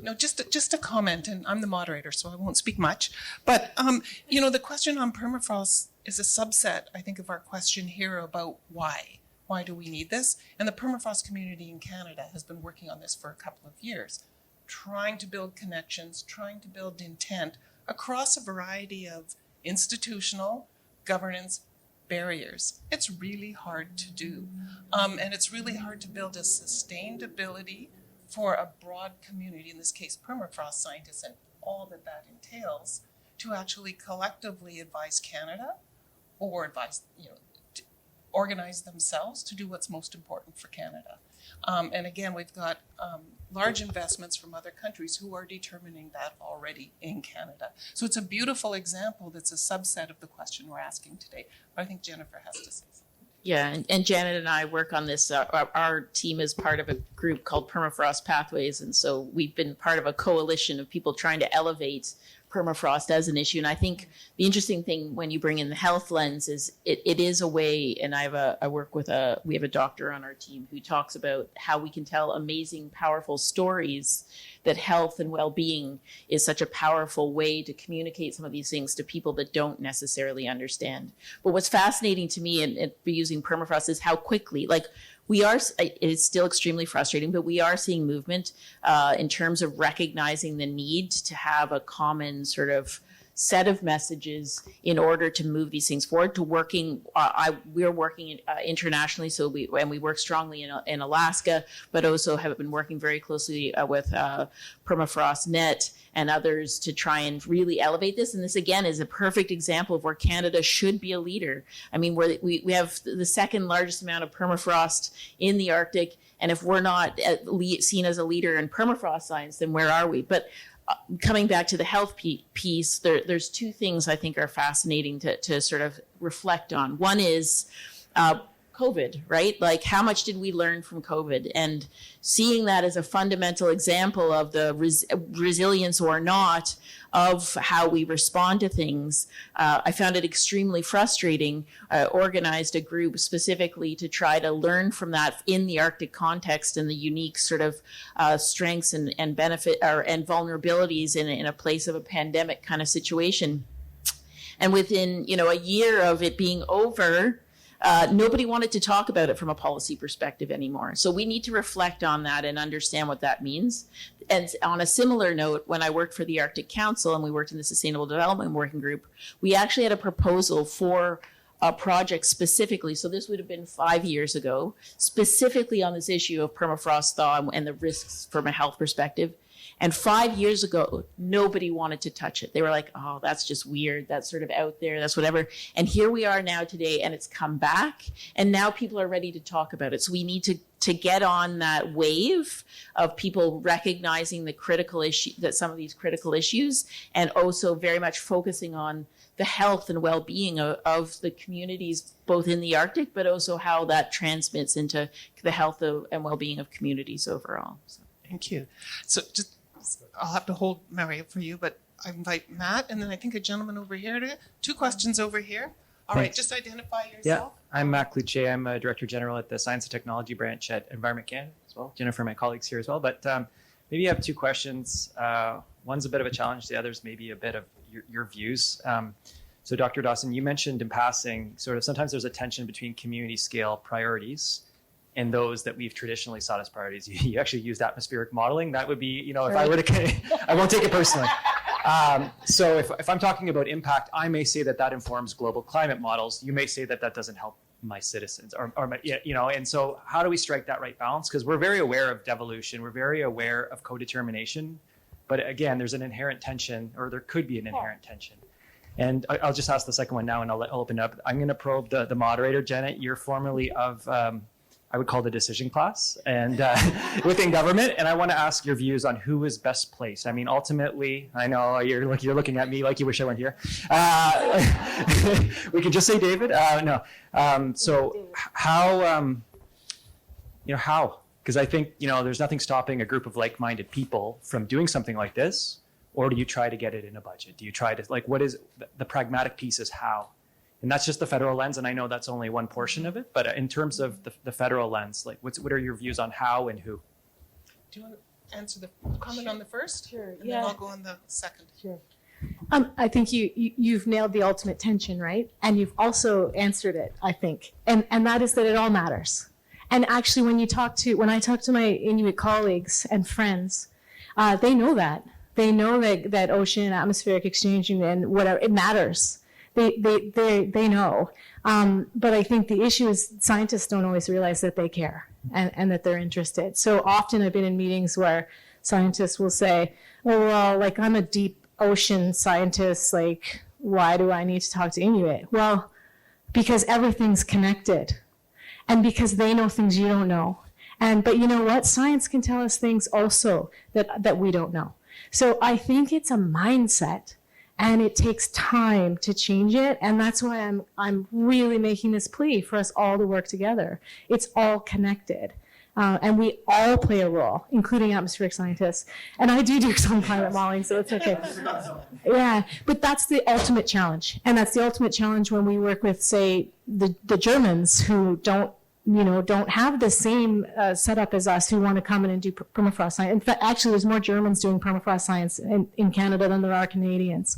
No, just a comment, and I'm the moderator, so I won't speak much. But, the question on permafrost is a subset, I think, of our question here about why. Why do we need this? And the permafrost community in Canada has been working on this for a couple of years, trying to build connections, trying to build intent across a variety of institutional governance barriers. It's really hard to do. And it's really hard to build a sustained ability for a broad community, in this case permafrost scientists and all that entails, to actually collectively advise Canada or advise, organize themselves to do what's most important for Canada. And again, we've got large investments from other countries who are determining that already in Canada. So it's a beautiful example that's a subset of the question we're asking today. But I think Jennifer has to say something. Yeah, and Janet and I work on this. Our team is part of a group called Permafrost Pathways, and so we've been part of a coalition of people trying to elevate permafrost as an issue. And I think the interesting thing when you bring in the health lens is it is a way, and we have a doctor on our team who talks about how we can tell amazing, powerful stories, that health and well-being is such a powerful way to communicate some of these things to people that don't necessarily understand. But what's fascinating to me in using permafrost is how quickly, it's still extremely frustrating, but we are seeing movement in terms of recognizing the need to have a common sort of set of messages in order to move these things forward. We're working internationally, so we work strongly in Alaska, but also have been working very closely with Permafrost Net and others to try and really elevate this. And this again is a perfect example of where Canada should be a leader. I mean, we have the second largest amount of permafrost in the Arctic, and if we're not seen as a leader in permafrost science, then where are we? But coming back to the health piece, there's two things I think are fascinating to sort of reflect on. One is COVID, right? Like, how much did we learn from COVID? And seeing that as a fundamental example of the resilience or not of how we respond to things, I found it extremely frustrating. Organized a group specifically to try to learn from that in the Arctic context and the unique sort of strengths and benefit and vulnerabilities in a place of a pandemic kind of situation. And within, a year of it being over, nobody wanted to talk about it from a policy perspective anymore. So we need to reflect on that and understand what that means. And on a similar note, when I worked for the Arctic Council and we worked in the Sustainable Development Working Group, we actually had a proposal for a project specifically, so this would have been 5 years ago, specifically on this issue of permafrost thaw and the risks from a health perspective. And 5 years ago, nobody wanted to touch it. They were like, oh, that's just weird. That's sort of out there. That's whatever. And here we are now today, and it's come back. And now people are ready to talk about it. So we need to get on that wave of people recognizing the critical issue, that some of these critical issues, and also very much focusing on the health and well-being of the communities, both in the Arctic, but also how that transmits into the health and well-being of communities overall. So. Thank you. So just, I'll have to hold Maria for you, but I invite Matt, and then I think a gentleman over here. Two questions over here. All right, Thanks. just identify yourself. Yeah, I'm Matt Cloutier. I'm a Director General at the Science and Technology Branch at Environment Canada as well. Jennifer, my colleagues here as well. But maybe I have two questions. One's a bit of a challenge. The other's maybe a bit of your views. So Dr. Dawson, you mentioned in passing, sort of sometimes there's a tension between community scale priorities and those that we've traditionally sought as priorities. You actually used atmospheric modeling. That would be, if I were to, I won't take it personally. So if I'm talking about impact, I may say that informs global climate models. You may say that doesn't help my citizens, or my, and so how do we strike that right balance? Because we're very aware of devolution. We're very aware of co-determination. But again, there's an inherent tension, or there could be an inherent tension. And I'll just ask the second one now, and I'll open up. I'm going to probe the moderator, Janet. You're formerly of, I would call the decision class, and within government. And I want to ask your views on who is best placed. I mean, ultimately, I know you're looking at me like you wish I weren't here. We could just say David. No. So how, how? Because I think, there's nothing stopping a group of like-minded people from doing something like this. Or do you try to get it in a budget? Do you try to, what is the pragmatic piece is how? And that's just the federal lens, and I know that's only one portion of it, but in terms of the federal lens, what are your views on how and who? Do you want to answer the comment on the first? Sure, And then I'll go on the second. Sure. I think you've nailed the ultimate tension, right? And you've also answered it, I think. And that is that it all matters. And actually, when I talk to my Inuit colleagues and friends, they know that. They know that ocean atmospheric exchange and whatever, it matters. They know. But I think the issue is scientists don't always realize that they care and that they're interested. So often I've been in meetings where scientists will say, oh, well, I'm a deep ocean scientist, why do I need to talk to Inuit? Well, because everything's connected and because they know things you don't know. But you know what? Science can tell us things also that we don't know. So I think it's a mindset, and it takes time to change it. And that's why I'm really making this plea for us all to work together. It's all connected. And we all play a role, including atmospheric scientists. And I do some climate modeling, so it's okay. Yeah, but that's the ultimate challenge. And that's the ultimate challenge when we work with, say, the Germans who don't have the same setup as us, who want to come in and do permafrost science. In fact, actually, there's more Germans doing permafrost science in Canada than there are Canadians.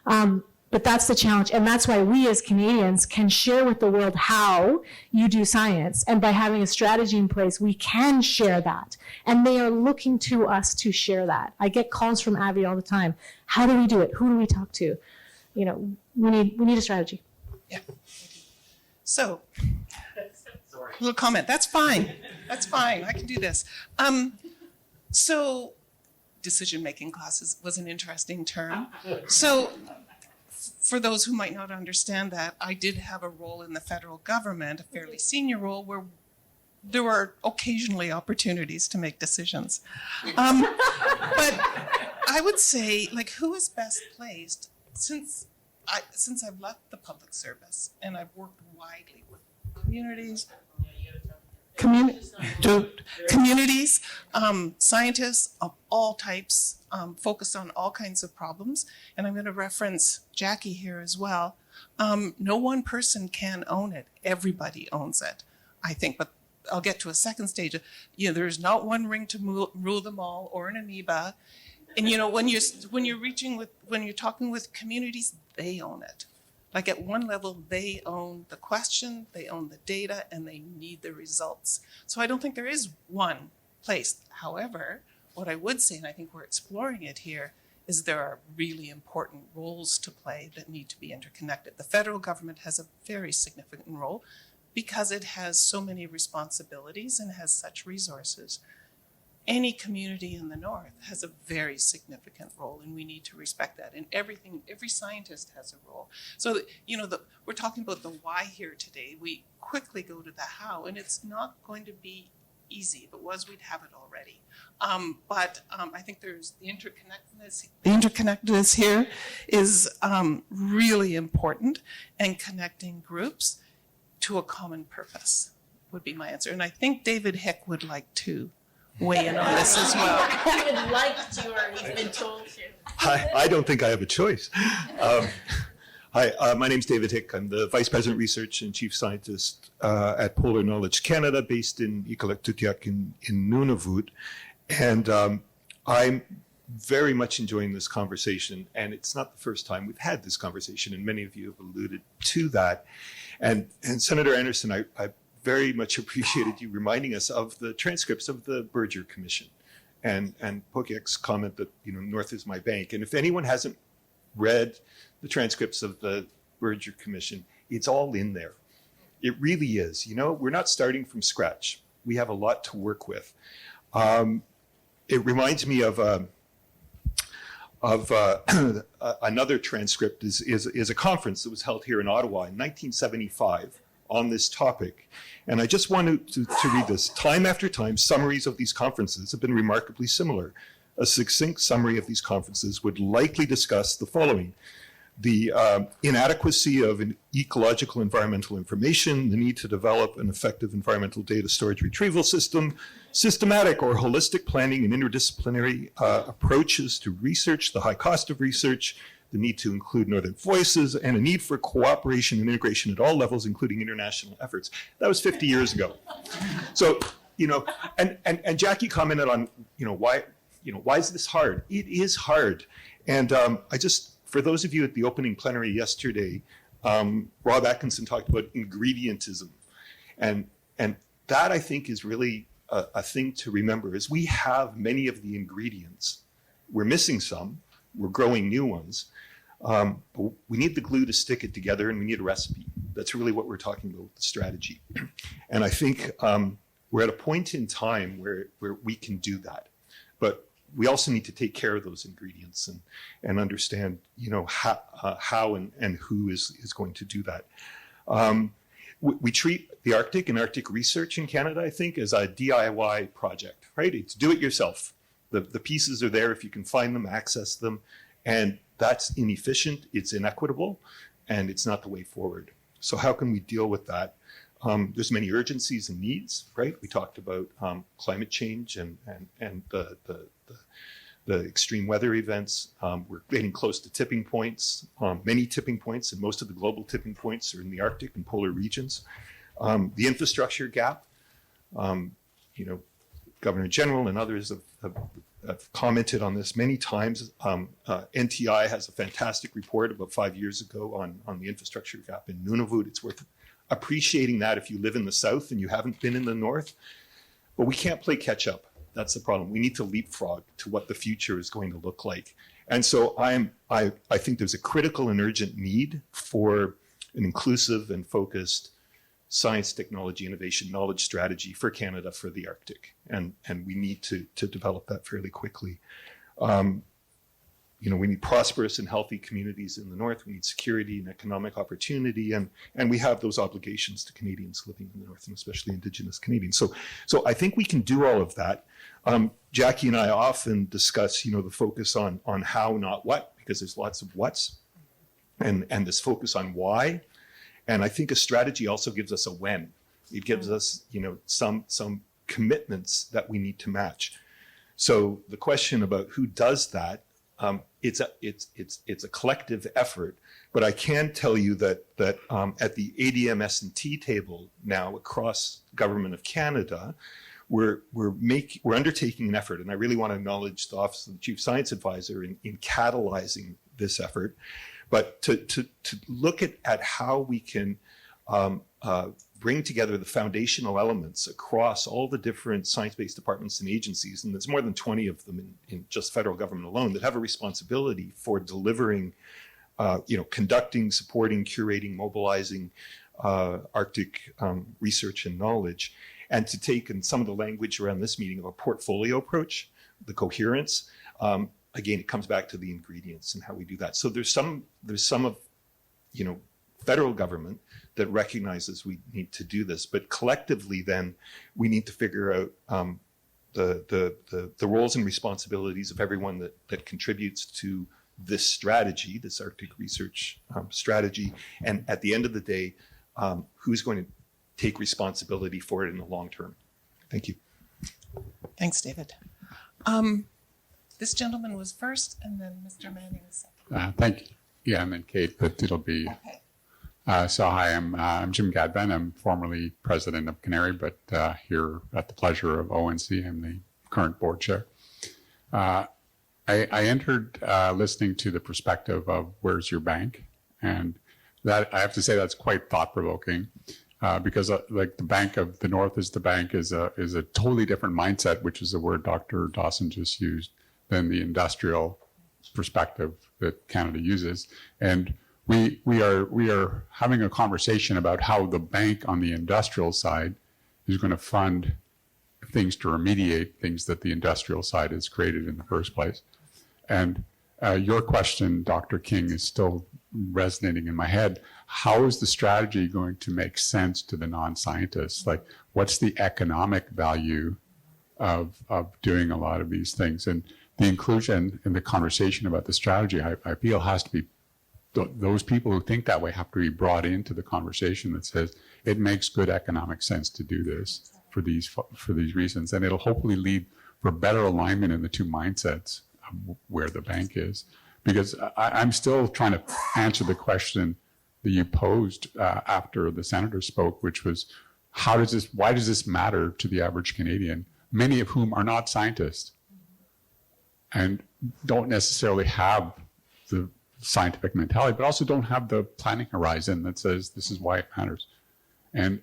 But that's the challenge. And that's why we as Canadians can share with the world how you do science. And by having a strategy in place, we can share that. And they are looking to us to share that. I get calls from Avi all the time. How do we do it? Who do we talk to? We need a strategy. Yeah. So, little comment. That's fine. That's fine. I can do this. So, decision-making classes was an interesting term. So, for those who might not understand that, I did have a role in the federal government, a fairly senior role, where there were occasionally opportunities to make decisions. But I would say, who is best placed, since I've left the public service and I've worked widely with communities, scientists of all types, focused on all kinds of problems. And I'm going to reference Jackie here as well. No one person can own it. Everybody owns it, I think. But I'll get to a second stage. There's not one ring to rule them all, or an amoeba. And when you're talking with communities, they own it. Like at one level, they own the question, they own the data, and they need the results. So I don't think there is one place. However, what I would say, and I think we're exploring it here, is there are really important roles to play that need to be interconnected. The federal government has a very significant role because it has so many responsibilities and has such resources. Any community in the North has a very significant role, and we need to respect that. And every scientist has a role. So, we're talking about the why here today. We quickly go to the how, and it's not going to be easy. If it was, we'd have it already. But I think there's the interconnectedness. The interconnectedness here is really important, and connecting groups to a common purpose would be my answer. And I think David Hick would like to weigh in on this as well. He would like to, or he's been told to. I don't think I have a choice. Hi, my name's David Hick. I'm the Vice President Research and Chief Scientist at Polar Knowledge Canada, based in Iqaluit in Nunavut. And I'm very much enjoying this conversation. And it's not the first time we've had this conversation, and many of you have alluded to that. And Senator Anderson, I very much appreciated you reminding us of the transcripts of the Berger Commission and Pokiak's comment that, North is my bank. And if anyone hasn't read the transcripts of the Berger Commission, it's all in there. It really is. We're not starting from scratch. We have a lot to work with. It reminds me of another transcript is a conference that was held here in Ottawa in 1975 on this topic. And I just wanted to read this. Time after time, summaries of these conferences have been remarkably similar. A succinct summary of these conferences would likely discuss the following: the inadequacy of an ecological environmental information, the need to develop an effective environmental data storage retrieval system, systematic or holistic planning and interdisciplinary approaches to research, the high cost of research, the need to include Northern voices, and a need for cooperation and integration at all levels, including international efforts. That was 50 years ago. So, and Jackie commented on, why is this hard? It is hard. And for those of you at the opening plenary yesterday, Rob Atkinson talked about ingredientism. And that, I think, is really a thing to remember, is we have many of the ingredients. We're missing some. We're growing new ones. But we need the glue to stick it together, and we need a recipe. That's really what we're talking about with the strategy. And I think we're at a point in time where we can do that. But we also need to take care of those ingredients and understand, how and who is going to do that. We treat the Arctic and Arctic research in Canada, I think, as a DIY project, right? It's do it yourself. The pieces are there if you can find them, access them, and that's inefficient, it's inequitable, and it's not the way forward. So how can we deal with that? There's many urgencies and needs, right? We talked about climate change and the extreme weather events. We're getting close to tipping points, many tipping points, and most of the global tipping points are in the Arctic and polar regions. The infrastructure gap, Governor General and others have commented on this many times. NTI has a fantastic report about 5 years ago on the infrastructure gap in Nunavut. It's worth appreciating that if you live in the South and you haven't been in the North. But we can't play catch up. That's the problem. We need to leapfrog to what the future is going to look like. And so I think there's a critical and urgent need for an inclusive and focused science, technology, innovation, knowledge strategy for Canada for the Arctic. And we need to develop that fairly quickly. We need prosperous and healthy communities in the North. We need security and economic opportunity. And we have those obligations to Canadians living in the North, and especially Indigenous Canadians. So I think we can do all of that. Jackie and I often discuss, the focus on how, not what, because there's lots of what's, and this focus on why. And I think a strategy also gives us a when. It gives us, some commitments that we need to match. So the question about who does that, it's a collective effort. But I can tell you that at the ADM S&T table now across Government of Canada, we're undertaking an effort, and I really want to acknowledge the Office of the Chief Science Advisor in catalyzing this effort. But to look at how we can bring together the foundational elements across all the different science-based departments and agencies, and there's more than 20 of them in just federal government alone that have a responsibility for delivering, conducting, supporting, curating, mobilizing Arctic research and knowledge, and to take in some of the language around this meeting of a portfolio approach, the coherence. Again, it comes back to the ingredients and how we do that. So there's some of, federal government that recognizes we need to do this, but collectively then we need to figure out the roles and responsibilities of everyone that contributes to this strategy, this Arctic research strategy, and at the end of the day, who's going to take responsibility for it in the long term. Thank you. Thanks, David. This gentleman was first, and then Mr. Manning was second. Thank you. Yeah, and then Kate, but it'll be. Okay. So hi, I'm Jim Gadben. I'm formerly president of Canary, but here at the pleasure of ONC, I'm the current board chair. I entered listening to the perspective of where's your bank, and that I have to say that's quite thought-provoking. Because like the Bank of the North is a totally different mindset, which is the word Dr. Dawson just used, than the industrial perspective that Canada uses. And we are having a conversation about how the bank on the industrial side is going to fund things to remediate things that the industrial side has created in the first place. And your question, Dr. King, is still resonating in my head. How is the strategy going to make sense to the non-scientists? Like, what's the economic value of doing a lot of these things? And the inclusion in the conversation about the strategy, I feel has to be, those people who think that way have to be brought into the conversation that says it makes good economic sense to do this for these reasons. And it'll hopefully lead for better alignment in the two mindsets of where the bank is. Because I'm still trying to answer the question that you posed after the senator spoke, which was, why does this matter to the average Canadian, many of whom are not scientists and don't necessarily have the scientific mentality, but also don't have the planning horizon that says this is why it matters. And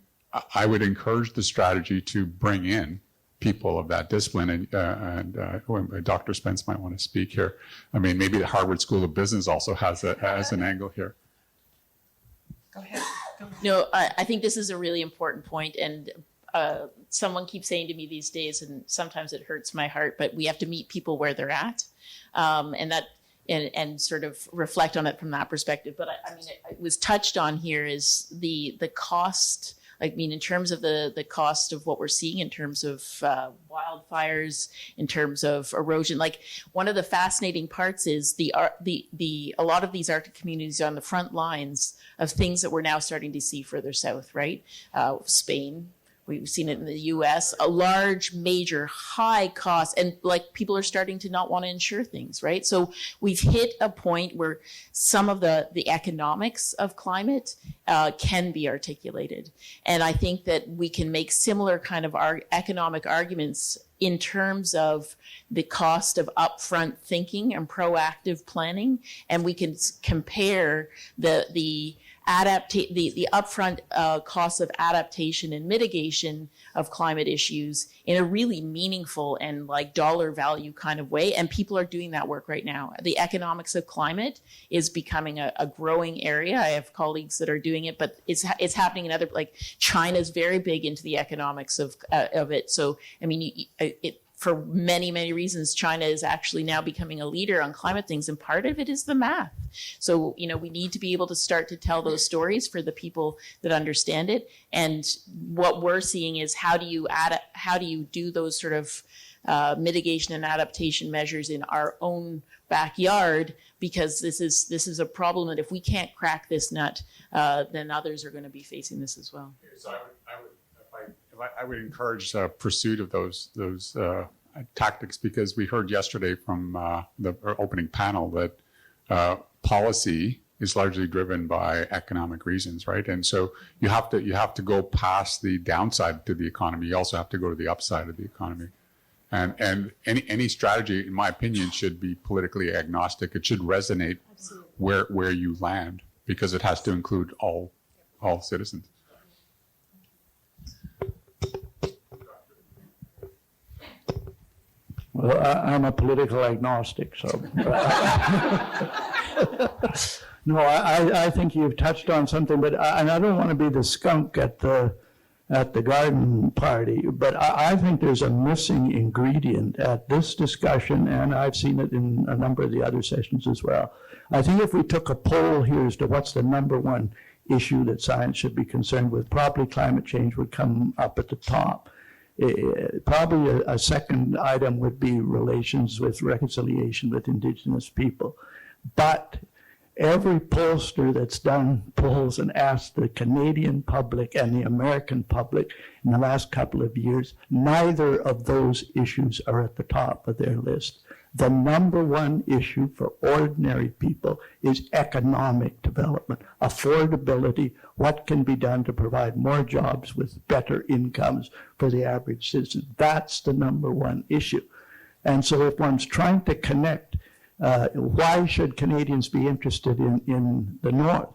I would encourage the strategy to bring in people of that discipline, and Dr. Spence might want to speak here. I mean, maybe the Harvard School of Business also has an angle here. Go ahead. No, I think this is a really important point, and someone keeps saying to me these days, and sometimes it hurts my heart, but we have to meet people where they're at, and sort of reflect on it from that perspective. But I mean, it was touched on here is the cost. I mean, in terms of the cost of what we're seeing in terms of wildfires, in terms of erosion, like one of the fascinating parts is a lot of these Arctic communities are on the front lines of things that we're now starting to see further south, right? Spain. We've seen it in the US, a large, major, high cost, and like people are starting to not want to insure things, right? So we've hit a point where some of the economics of climate can be articulated. And I think that we can make similar kind of economic arguments in terms of the cost of upfront thinking and proactive planning. And we can compare the upfront costs of adaptation and mitigation of climate issues in a really meaningful and like dollar value kind of way. And people are doing that work right now. The economics of climate is becoming a growing area. I have colleagues that are doing it, but it's happening in other, like China's very big into the economics of it. So, I mean, for many, many reasons, China is actually now becoming a leader on climate things, and part of it is the math. So, we need to be able to start to tell those stories for the people that understand it. And what we're seeing is how do you do those sort of mitigation and adaptation measures in our own backyard? Because this is a problem that if we can't crack this nut, then others are going to be facing this as well. So I would encourage pursuit of those tactics, because we heard yesterday from the opening panel that policy is largely driven by economic reasons, right? And so you have to go past the downside to the economy. You also have to go to the upside of the economy. And any strategy, in my opinion, should be politically agnostic. It should resonate where you land, because it has to include all citizens. Well, I'm a political agnostic, so. No, I think you've touched on something, but and I don't want to be the skunk at the garden party, but I think there's a missing ingredient at this discussion, and I've seen it in a number of the other sessions as well. I think if we took a poll here as to what's the number one issue that science should be concerned with, probably climate change would come up at the top. Probably a second item would be relations with reconciliation with Indigenous people. But every pollster that's done polls and asked the Canadian public and the American public in the last couple of years, neither of those issues are at the top of their list. The number one issue for ordinary people is economic development, affordability, what can be done to provide more jobs with better incomes for the average citizen. That's the number one issue. And so if one's trying to connect, why should Canadians be interested in the North?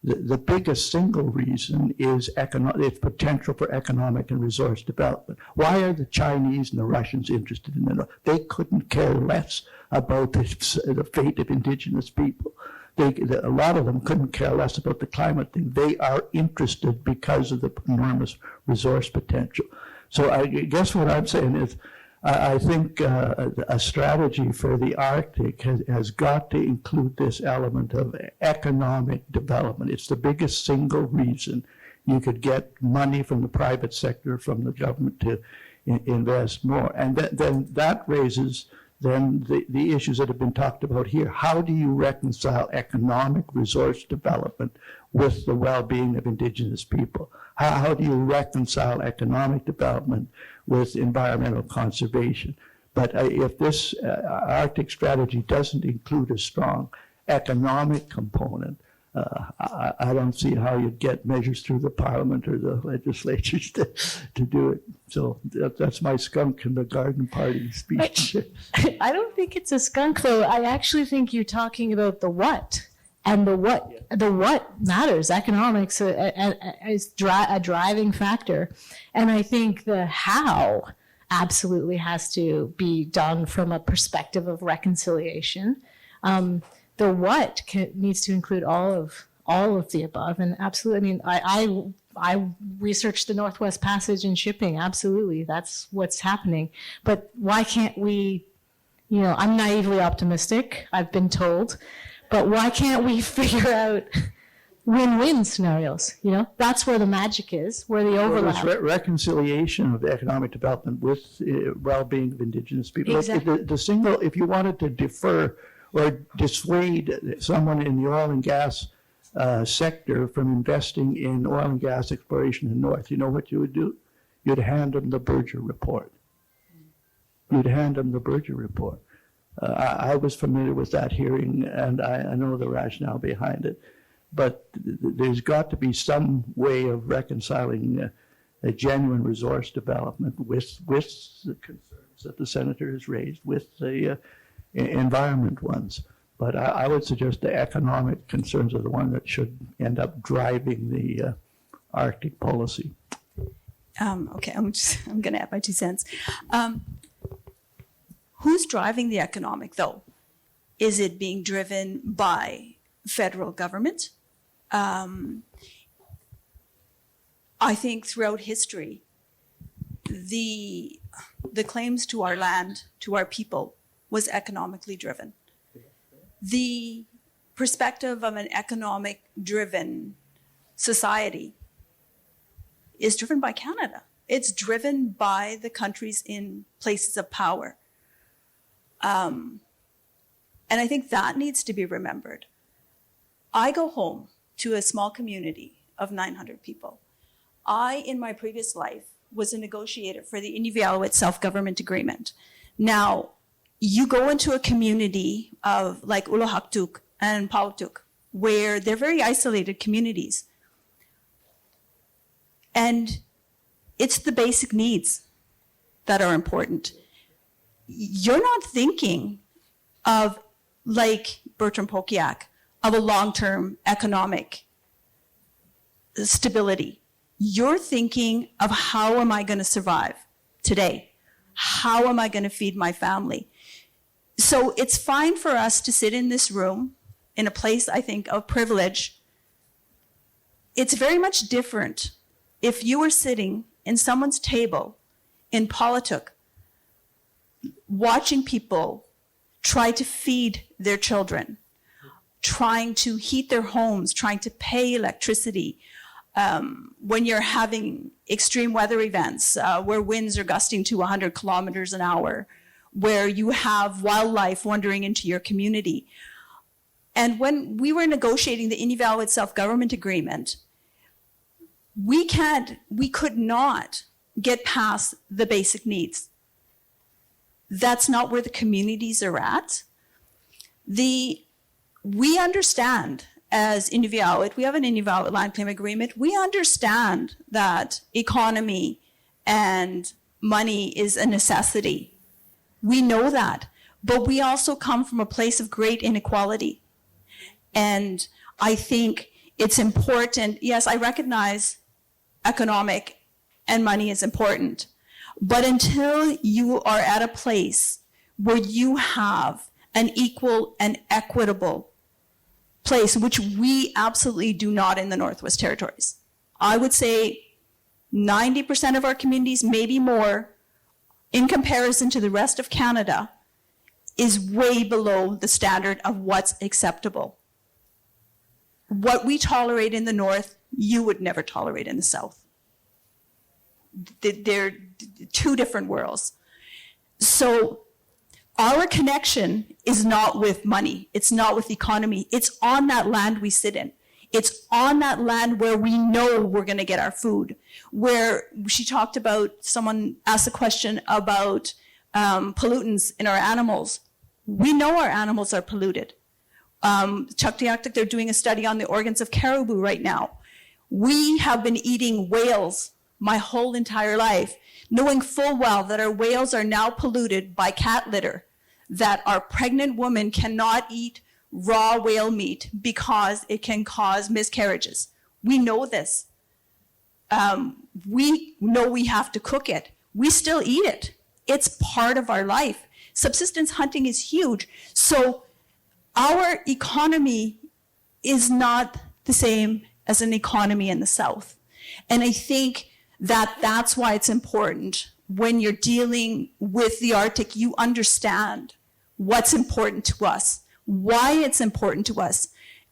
The biggest single reason is its potential for economic and resource development. Why are the Chinese and the Russians interested in the North? They couldn't care less about the fate of Indigenous people. A lot of them couldn't care less about the climate thing. They are interested because of the enormous resource potential. So I guess what I'm saying is, I think a strategy for the Arctic has got to include this element of economic development. It's the biggest single reason you could get money from the private sector, from the government to invest more. And then that raises then the issues that have been talked about here. How do you reconcile economic resource development with the well-being of Indigenous people? How do you reconcile economic development with environmental conservation? But if this Arctic strategy doesn't include a strong economic component, I don't see how you'd get measures through the parliament or the legislatures to do it. So that's my skunk in the garden party speech. I don't think it's a skunk, though. I actually think you're talking about the what. And the what matters. Economics is a driving factor. And I think the how absolutely has to be done from a perspective of reconciliation. The what needs to include all of the above. And absolutely, I mean, I researched the Northwest Passage and shipping. Absolutely, that's what's happening. But why can't we, I'm naively optimistic, I've been told. But why can't we figure out win-win scenarios? That's where the magic is, where the overlap. Well, reconciliation of economic development with well-being of Indigenous people. Exactly. If you wanted to defer or dissuade someone in the oil and gas sector from investing in oil and gas exploration in the North, you know what you would do? You'd hand them the Berger report. I was familiar with that hearing, and I know the rationale behind it. But there's got to be some way of reconciling a genuine resource development with the concerns that the senator has raised, with the environment ones. But I would suggest the economic concerns are the one that should end up driving the Arctic policy. Okay, I'm going to add my 2 cents. Who's driving the economic, though? Is it being driven by federal government? I think throughout history, the claims to our land, to our people, was economically driven. The perspective of an economic-driven society is driven by Canada. It's driven by the countries in places of power. And I think that needs to be remembered. I go home to a small community of 900 people. I, in my previous life, was a negotiator for the Inuvialuit Self-Government Agreement. Now, you go into a community of like Uluhaktuk and Pautuk, where they're very isolated communities. And it's the basic needs that are important. you're not thinking of, like Bertram Pokiak, of a long-term economic stability. You're thinking of, how am I going to survive today? How am I going to feed my family? So it's fine for us to sit in this room in a place, I think, of privilege. It's very much different if you were sitting in someone's table in Polituk, watching people try to feed their children, trying to heat their homes, trying to pay electricity, when you're having extreme weather events where winds are gusting to 100 kilometers an hour, where you have wildlife wandering into your community. And when we were negotiating the Inuvialuit Self-Government Agreement, we could not get past the basic needs. That's not where the communities are at. We understand, as Inuvialuit, we have an Inuvialuit land claim agreement. We understand that economy and money is a necessity. We know that, but we also come from a place of great inequality. And I think it's important. Yes, I recognize economic and money is important, but until you are at a place where you have an equal and equitable place, which we absolutely do not in the Northwest Territories. I would say 90% of our communities, maybe more, in comparison to the rest of Canada, is way below the standard of what's acceptable. What we tolerate in the North, you would never tolerate in the South. They're two different worlds. So our connection is not with money. It's not with economy. It's on that land we sit in. It's on that land where we know we're going to get our food. Where she talked about, someone asked a question about pollutants in our animals. We know our animals are polluted. Chuktiaktuk, they're doing a study on the organs of caribou right now. We have been eating whales my whole entire life, knowing full well that our whales are now polluted by cat litter, that our pregnant women cannot eat raw whale meat because it can cause miscarriages. We know this. We know we have to cook it. We still eat it. It's part of our life. Subsistence hunting is huge. So our economy is not the same as an economy in the South. And I think that that's why it's important when you're dealing with the Arctic, you understand what's important to us, why it's important to us.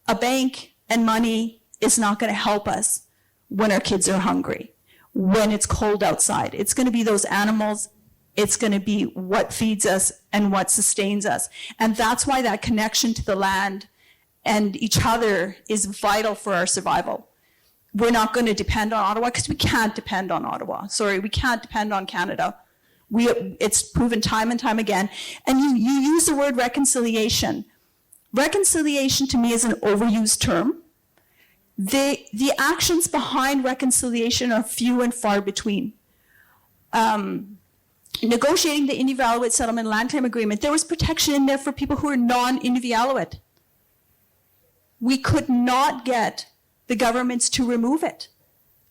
A bank and money is not going to help us when our kids are hungry, when it's cold outside. It's going to be those animals. It's going to be what feeds us and what sustains us. And that's why that connection to the land and each other is vital for our survival. We're not going to depend on Ottawa because we can't depend on Ottawa. Sorry, we can't depend on Canada. It's proven time and time again. And you use the word reconciliation. Reconciliation to me is an overused term. The actions behind reconciliation are few and far between. Negotiating the Inuvialuit Settlement Land Claim Agreement, there was protection in there for people who are non-Inuvialuit. We could not get the governments to remove it.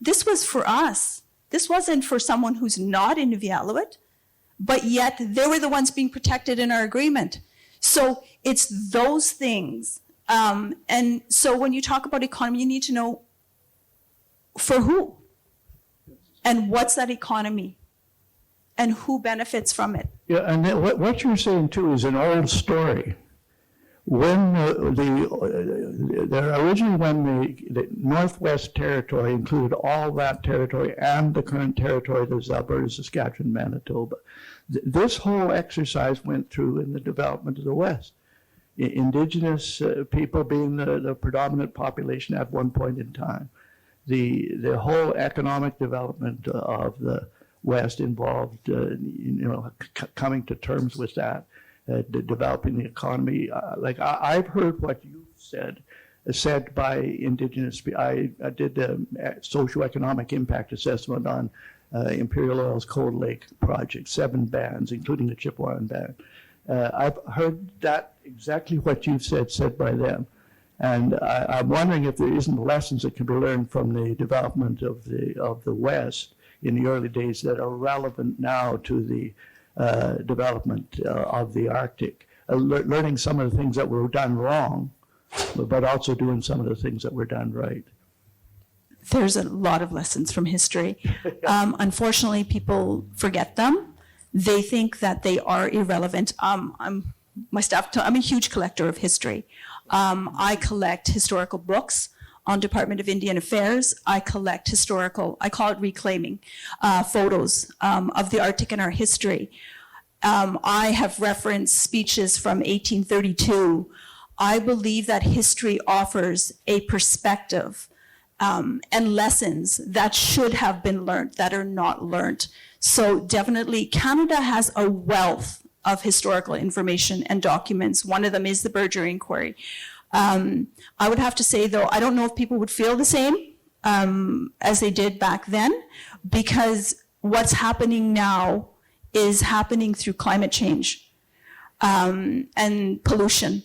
This was for us. This wasn't for someone who's not Inuvialuit, but yet they were the ones being protected in our agreement. So it's those things. And so when you talk about economy, you need to know for who and what's that economy and who benefits from it. Yeah, and what you're saying too is an old story. When originally when the Northwest Territory included all that territory and the current territory that is Alberta, Saskatchewan, Manitoba, this whole exercise went through in the development of the West. Indigenous people being the predominant population at one point in time. The whole economic development of the West involved, coming to terms with that. Developing the economy. Like I've heard what you've said by Indigenous people. I did a socioeconomic impact assessment on Imperial Oil's Cold Lake project, 7 bans, including the Chipewyan ban. I've heard that exactly what you've said by them. And I'm wondering if there isn't lessons that can be learned from the development of the West in the early days that are relevant now to the development of the Arctic. Learning some of the things that were done wrong, but also doing some of the things that were done right. There's a lot of lessons from history. Unfortunately, people forget them. They think that they are irrelevant. I'm a huge collector of history. I collect historical books on Department of Indian Affairs. I collect I call it reclaiming, photos of the Arctic in our history. I have referenced speeches from 1832. I believe that history offers a perspective and lessons that should have been learned that are not learned. So definitely Canada has a wealth of historical information and documents. One of them is the Berger Inquiry. I would have to say, though, I don't know if people would feel the same as they did back then, because what's happening now is happening through climate change and pollution.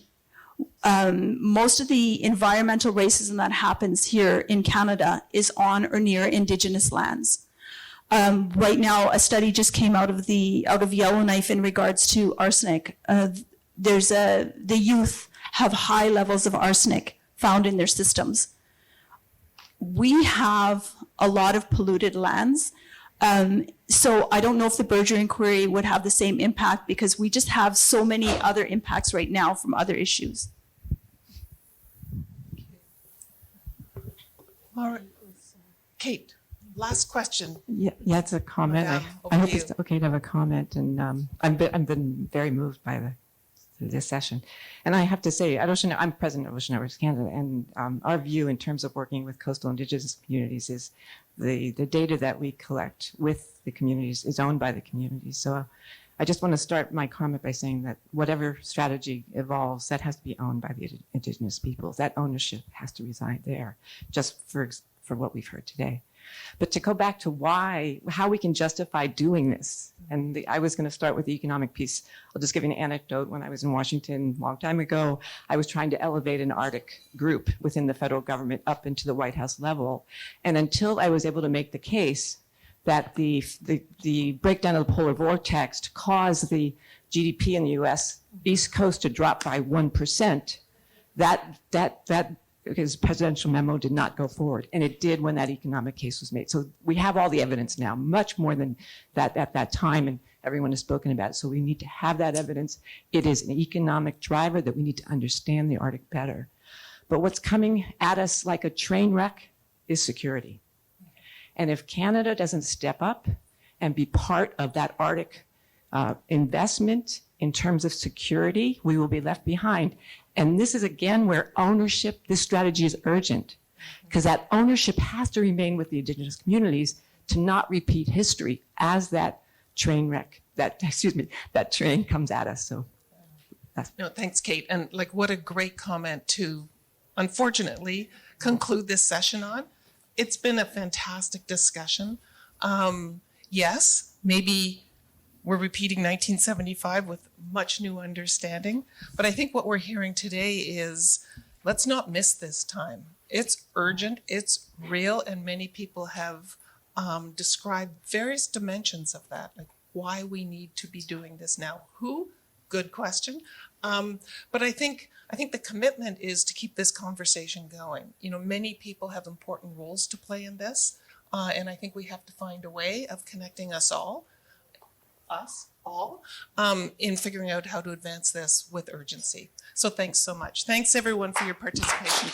Most of the environmental racism that happens here in Canada is on or near Indigenous lands. Right now, a study just came out of Yellowknife in regards to arsenic. The youth have high levels of arsenic found in their systems. We have a lot of polluted lands. So I don't know if the Berger Inquiry would have the same impact, because we just have so many other impacts right now from other issues. All right. Kate, last question. Yeah, it's a comment. Madame, I hope over to it's okay to have a comment, and I've been very moved by this session. And I have to say, at Ocean, I'm president of Ocean Networks Canada, and our view in terms of working with coastal Indigenous communities is the data that we collect with the communities is owned by the communities. So I just want to start my comment by saying that whatever strategy evolves, that has to be owned by the Indigenous peoples. That ownership has to reside there, just for what we've heard today. But to go back to how we can justify doing this, and I was going to start with the economic piece. I'll just give you an anecdote. When I was in Washington a long time ago, I was trying to elevate an Arctic group within the federal government up into the White House level. And until I was able to make the case that the breakdown of the polar vortex caused the GDP in the U.S. East Coast to drop by 1%, that his presidential memo did not go forward. And it did when that economic case was made. So we have all the evidence now, much more than that at that time, and everyone has spoken about it. So we need to have that evidence. It is an economic driver that we need to understand the Arctic better. But what's coming at us like a train wreck is security. And if Canada doesn't step up and be part of that Arctic investment in terms of security, we will be left behind. And this is, again, where ownership, this strategy is urgent, because that ownership has to remain with the Indigenous communities to not repeat history as that train wreck, that train comes at us. So No, thanks, Kate. And what a great comment to, unfortunately, conclude this session on. It's been a fantastic discussion. Yes, maybe we're repeating 1975 with much new understanding, but I think what we're hearing today is, let's not miss this time. It's urgent, it's real, and many people have described various dimensions of that, like why we need to be doing this now. Who? Good question. But I think the commitment is to keep this conversation going. Many people have important roles to play in this, and I think we have to find a way of connecting us all, in figuring out how to advance this with urgency. So thanks so much. Thanks everyone for your participation.